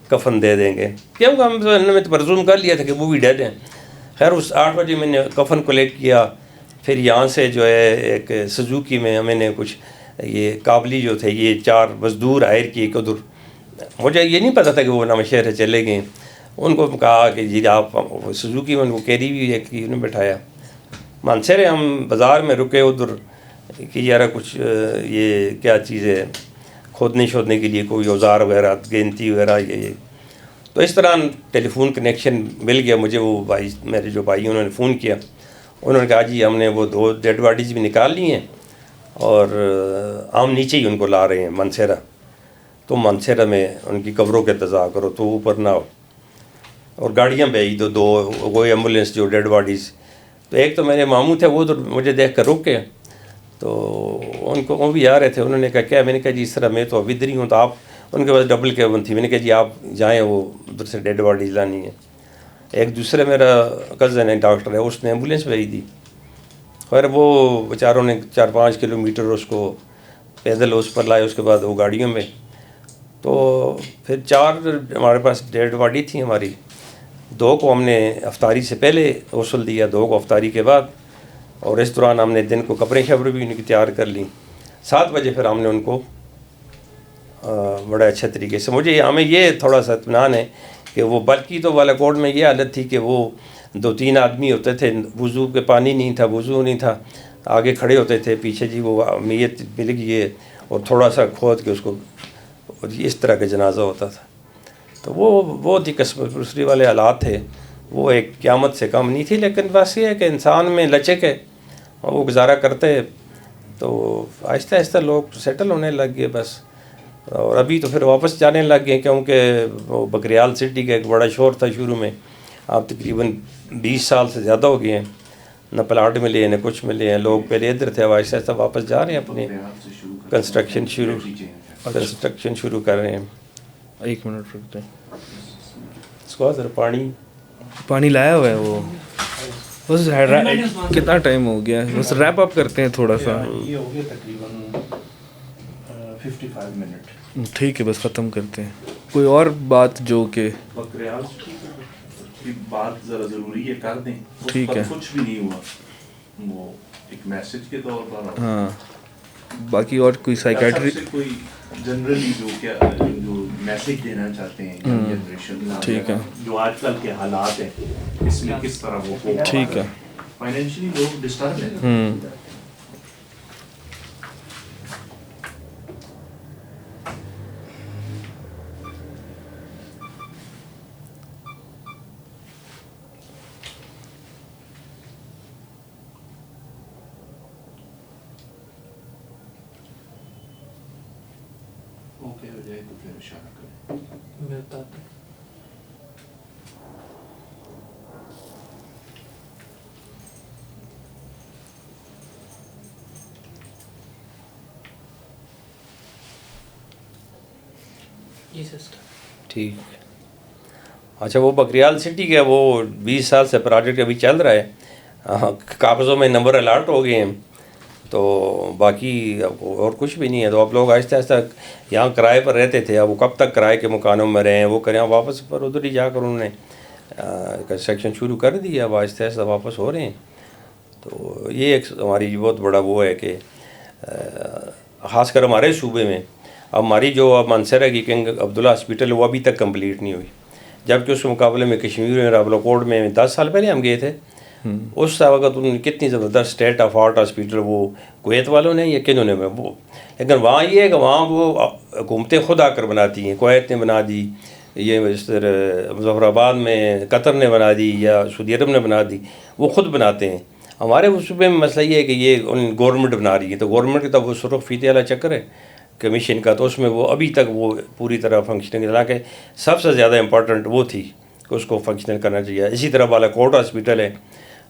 کفن دے دیں گے. کیونکہ ہم نے تو پرزوم کر لیا تھا کہ وہ بھی ڈیڈ ہیں. خیر اس 8 بجے میں نے کفن کلیکٹ کیا. پھر یہاں سے جو ہے ایک سزوکی میں ہمیں نے کچھ یہ قابلی جو تھے, یہ 4 مزدور ہائر کیے کہ ادھر, مجھے یہ نہیں پتہ تھا کہ وہ نویں شہر چلے گئے. ان کو کہا کہ جی آپ سزوکی میں ان کو کیری بھی ایک نے بٹھایا. مانسیرے ہم بازار میں رکے ادھر کہ یار کچھ یہ کیا چیز ہے کھودنے شودنے کے لیے کوئی اوزار وغیرہ, گینتی وغیرہ یہ. تو اس طرح ٹیلی فون کنیکشن مل گیا مجھے. وہ بھائی میرے جو بھائی انہوں نے فون کیا, انہوں نے کہا جی ہم نے وہ 2 ڈیڈ باڈیز بھی نکال لی ہیں اور ہم نیچے ہی ان کو لا رہے ہیں مانسیرہ. تو مانسیرہ میں ان کی قبروں کے انتظار کرو, تو اوپر نہ ہو. اور گاڑیاں بھیج دو 2 کوئی ایمبولینس جو ڈیڈ باڈیز. تو ایک تو میرے ماموں تھے, وہ تو مجھے دیکھ کر رک گئے. تو ان کو وہ بھی آ رہے تھے, انہوں نے کہا کیا؟ میں نے کہا جی اس طرح میں تو ابھی ادھر ہی ہوں. تو آپ, ان کے پاس ڈبل کیبن تھی. میں نے کہا جی آپ جائیں, وہ ادھر سے ڈیڈ باڈیز لانی ہے. ایک دوسرا میرا کزن ہے ڈاکٹر ہے, اس نے ایمبولینس بھیج دی. خیر وہ بیچاروں نے 4-5 کلومیٹر اس کو پیدل اس پر لائے, اس کے بعد وہ گاڑیوں میں. تو پھر 4 ہمارے پاس ڈیڈ باڈی تھی ہماری. 2 کو ہم نے افطاری سے پہلے غسل دیا, 2 کو افطاری کے بعد. اور اس دوران ہم نے دن کو کپڑے شپڑے بھی ان کی تیار کر لیں. 7 بجے پھر ہم نے ان کو بڑا اچھا طریقے سے, مجھے ہمیں یہ تھوڑا سا اطمینان ہے کہ وہ, بلکہ تو بالا کوٹ میں یہ حالت تھی کہ وہ 2-3 آدمی ہوتے تھے, وضو کے پانی نہیں تھا, وضو نہیں تھا, آگے کھڑے ہوتے تھے, پیچھے جی وہ میت مل گئی ہے اور تھوڑا سا کھود کے اس کو, اس طرح کا جنازہ ہوتا تھا. تو وہ بہت ہی قسم پرسری والے حالات تھے. وہ ایک قیامت سے کم نہیں تھی, لیکن بس یہ ہے کہ انسان میں لچک ہے, وہ گزارا کرتے. تو آہستہ آہستہ لوگ سیٹل ہونے لگ گئے بس. اور ابھی تو پھر واپس جانے لگ گئے, کیونکہ وہ بکریال سٹی کا ایک بڑا شور تھا شروع میں. آپ تقریباً 20 سال سے زیادہ ہو گئے ہیں, نہ پلاٹ ملے ہیں نہ کچھ ملے ہیں. لوگ پہلے ادھر تھے, اب آہستہ آہستہ واپس جا رہے ہیں, اپنے کنسٹرکشن شروع کر رہے ہیں. 1 منٹ رکتے ہیں, اس کو ذرا پانی لایا ہوا ہے وہ. بس کتنا ٹائم ہو گیا, بس ریپ اپ کرتے ہیں تھوڑا سا. یہ ہو گیا تقریباً 55 منٹ. ٹھیک ہے, بس ختم کرتے ہیں. کوئی اور بات جو کہ بکریال کی بات ذرا ضروری ہے کر دیں. ٹھیک ہے, کچھ بھی نہیں ہوا, وہ ایک میسج کے طور پر. ہاں, باقی اور کوئی سائیکیٹری کوئی جنرلی جو میسج دینا چاہتے ہیں جنریشن, ٹھیک ہے, جو آج کل کے حالات ہیں اس میں کس طرح وہ ٹھیک ہے, فائنینشلی لوگ ڈسٹرب ہیں. اوکے ہو جائے تو پھر اشارہ کریں. میں بتاتا ہوں. جی سسٹر ٹھیک. اچھا, وہ بکریال سٹی کا وہ 20 سال سے پروجیکٹ ابھی چل رہا ہے. کاغذوں میں نمبر الاٹ ہو گئے ہیں, تو باقی اور کچھ بھی نہیں ہے. تو اب لوگ آہستہ آہستہ یہاں کرائے پر رہتے تھے, اب وہ کب تک کرائے کے مکانوں میں رہیں, وہ کریں واپس پر ادھر ہی جا کر انہوں نے کنسٹرکشن شروع کر دی. اب آہستہ آہستہ واپس ہو رہے ہیں. تو یہ ایک ہماری بہت بڑا وہ ہے کہ خاص کر ہمارے صوبے میں اب ہماری جو اب منصرہ کی کنگ عبداللہ ہاسپٹل وہ ابھی تک کمپلیٹ نہیں ہوئی, جبکہ اس مقابلے میں کشمیر میں راولکوٹ میں 10 سال پہلے ہم گئے تھے. اس وقت انہوں نے کتنی زبردست اسٹیٹ آف آرٹ ہاسپٹل وہ کویت والوں نے یا کنہوں نے وہ, لیکن وہاں یہ ہے کہ وہاں وہ حکومتیں خود آ کر بناتی ہیں. کویت نے بنا دی, یہ اس طرح مظفر آباد میں قطر نے بنا دی یا سعودی عرب نے بنا دی, وہ خود بناتے ہیں. ہمارے صوبے میں مسئلہ یہ ہے کہ یہ گورنمنٹ بنا رہی ہے, تو گورنمنٹ کا تو وہ سرخ فیتے والا چکر ہے کمیشن کا, تو اس میں وہ ابھی تک وہ پوری طرح فنکشننگ, حالانکہ سب سے زیادہ امپورٹنٹ وہ تھی کہ اس کو فنکشنل کرنا چاہیے. اسی طرح بالاکوٹ ہاسپٹل ہے,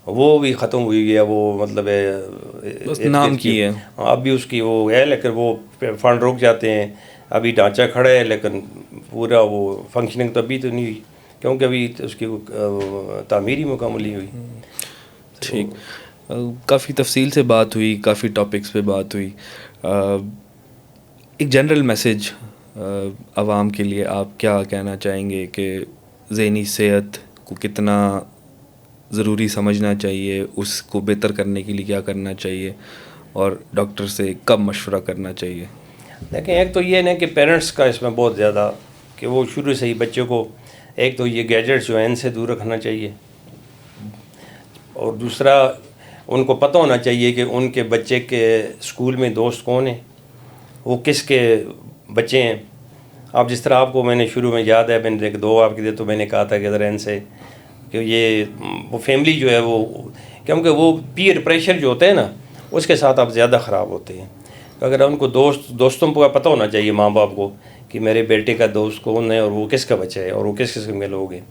وہ بھی ختم ہوئی ہے, وہ مطلب ہے نام کی ہے, اب بھی اس کی وہ ہے, لیکن وہ فنڈ رک جاتے ہیں. ابھی ڈھانچہ کھڑا ہے لیکن پورا وہ فنکشننگ تو ابھی تو نہیں ہوئی, کیونکہ ابھی اس کی تعمیر ہی مکمل نہیں ہوئی. ٹھیک, کافی تفصیل سے بات ہوئی, کافی ٹاپکس پہ بات ہوئی. ایک جنرل میسج عوام کے لیے آپ کیا کہنا چاہیں گے کہ ذہنی صحت کو کتنا ضروری سمجھنا چاہیے, اس کو بہتر کرنے کے لیے کیا کرنا چاہیے, اور ڈاکٹر سے کب مشورہ کرنا چاہیے؟ دیکھیں, ایک تو یہ نہیں کہ پیرنٹس کا اس میں بہت زیادہ کہ وہ شروع سے ہی بچوں کو ایک تو یہ گیجٹس جو ہیں ان سے دور رکھنا چاہیے, اور دوسرا ان کو پتہ ہونا چاہیے کہ ان کے بچے کے اسکول میں دوست کون ہیں, وہ کس کے بچے ہیں. اب جس طرح آپ کو میں نے شروع میں یاد ہے, میں نے 2 آپ کے دے تو میں نے کہا تھا کہ ذرا ان سے کہ یہ وہ فیملی جو ہے وہ, کیونکہ وہ پیئر پریشر جو ہوتا ہے نا اس کے ساتھ آپ زیادہ خراب ہوتے ہیں. اگر ان کو دوستوں کو پتہ ہونا چاہیے ماں باپ کو کہ میرے بیٹے کا دوست کون ہے اور وہ کس کا بچہ ہے اور وہ کس قسم کے لوگ ہیں.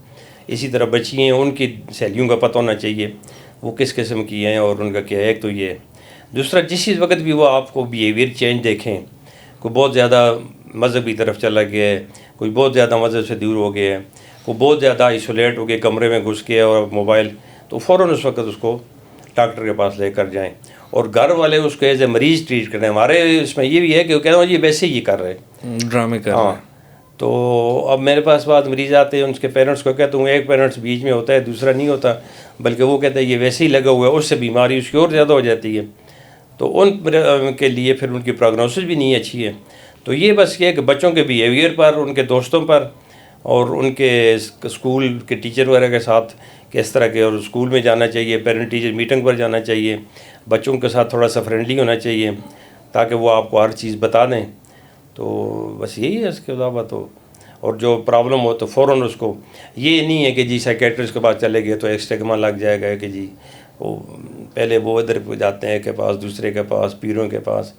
اسی طرح بچی ہیں, ان کی سہیلیوں کا پتہ ہونا چاہیے وہ کس قسم کی ہیں اور ان کا کیا ہے. ایک تو یہ. دوسرا, جس وقت بھی وہ آپ کو بیہیویئر چینج دیکھیں, کوئی بہت زیادہ مذہبی طرف چلا گیا ہے, کوئی بہت زیادہ مذہب سے دور ہو گیا ہے, کوئی بہت زیادہ آئسولیٹ ہو گیا کمرے میں گھس گیا اور موبائل, تو فوراً اس وقت اس کو ڈاکٹر کے پاس لے کر جائیں. اور گھر والے اس کو ایز اے مریض ٹریٹ کریں. ہمارے اس میں یہ بھی ہے کہ وہ کہہ رہا ہوں یہ ویسے ہی کر رہے ڈرامے کر رہے ہیں. تو اب میرے پاس بعض مریض آتے ہیں, ان کے پیرنٹس کو کہتا ہوں ایک پیرنٹس بیچ میں ہوتا ہے دوسرا نہیں ہوتا, بلکہ وہ کہتا ہے یہ ویسے ہی لگا ہوا ہے, اس سے بیماری اس کی اور زیادہ ہو جاتی ہے. تو ان کے لیے پھر ان کی پروگنوسس بھی نہیں اچھی ہے. تو یہ بس یہ ہے کہ بچوں کے بیہیویئر پر, ان کے دوستوں پر, اور ان کے اسکول کے ٹیچر وغیرہ کے ساتھ کس طرح کے, اور اسکول میں جانا چاہیے, پیرنٹ ٹیچر میٹنگ پر جانا چاہیے, بچوں کے ساتھ تھوڑا سا فرینڈلی ہونا چاہیے تاکہ وہ آپ کو ہر چیز بتا دیں. تو بس یہی ہے, اس کے علاوہ تو اور جو پرابلم ہو تو فوراً اس کو، یہ نہیں ہے کہ جی سائیکیٹرسٹ کے پاس چلے گئے تو ایک اسٹگما لگ جائے گا کہ جی وہ پہلے وہ ادھر کو جاتے ہیں کے پاس، دوسرے کے پاس، پیروں کے پاس.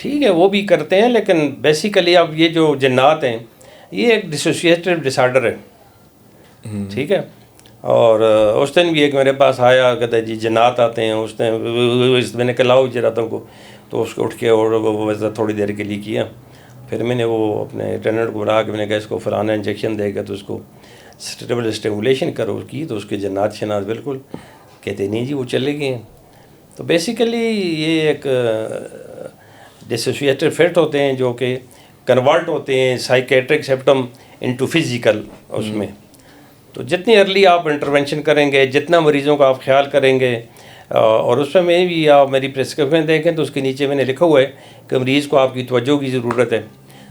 ٹھیک ہے وہ بھی کرتے ہیں، لیکن بیسیکلی اب یہ جو جنات ہیں یہ ایک ڈسوسیٹیو ڈس آرڈر ہے. ٹھیک ہے. اور اس دن بھی ایک میرے پاس آیا، کہتا ہے جی جنات آتے ہیں. اس دن میں نے کہا لاؤ جناتوں کو، تو اس کو اٹھ کے اور وہ تھوڑی دیر کے لیے کیا. پھر میں نے وہ اپنے اٹینڈنٹ کو بلا کے میں نے کہا اس کو فلانا انجیکشن دے گا تو اس کو اسٹیمولیشن کرو کی، تو اس کے جنات شنات بالکل کہتے نہیں جی وہ چلے گئے ہیں. تو بیسیکلی یہ ایک ڈسوسیٹیو فٹ ہوتے ہیں جو کہ کنورٹ ہوتے ہیں سائیکیٹرک سمپٹم انٹو فزیکل اس میں. تو جتنی ارلی آپ انٹرونشن کریں گے، جتنا مریضوں کا آپ خیال کریں گے، اور اس میں بھی آپ میری پرسکرپشن دیکھیں تو اس کے نیچے میں نے لکھا ہوا ہے کہ مریض کو آپ کی توجہ کی ضرورت ہے.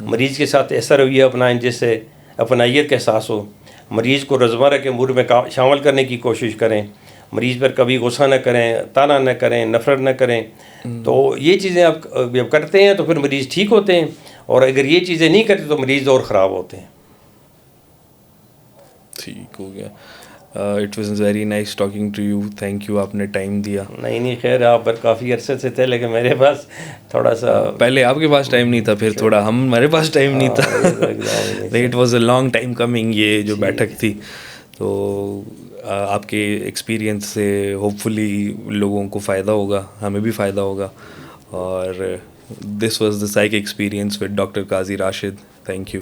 مریض کے ساتھ ایسا رویہ اپنائیں جس سے اپنائیت کا احساس ہو. مریض کو روزمرہ کے امور میں شامل کرنے کی کوشش کریں. مریض پر کبھی غصہ نہ کریں، طعنہ نہ کریں، نفرت نہ کریں. تو یہ چیزیں آپ جب کرتے ہیں تو پھر مریض ٹھیک ہوتے ہیں، اور اگر یہ چیزیں نہیں کرتے تو مریض اور خراب ہوتے ہیں. ٹھیک ہو گیا. It was very nice talking to you. Thank you, آپ نے ٹائم دیا. نہیں خیر آپ پر کافی عرصے سے تھے، لیکن میرے پاس تھوڑا سا پہلے آپ کے پاس ٹائم نہیں تھا، پھر تھوڑا ہمارے پاس ٹائم نہیں تھا. It was a long time coming یہ جو بیٹھک تھی. تو آپ کے ایکسپیرینس سے ہوپ فلی لوگوں کو فائدہ ہوگا، ہمیں بھی فائدہ ہوگا. اور this was the psych experience with doctor Qazi Rashid. Thank you.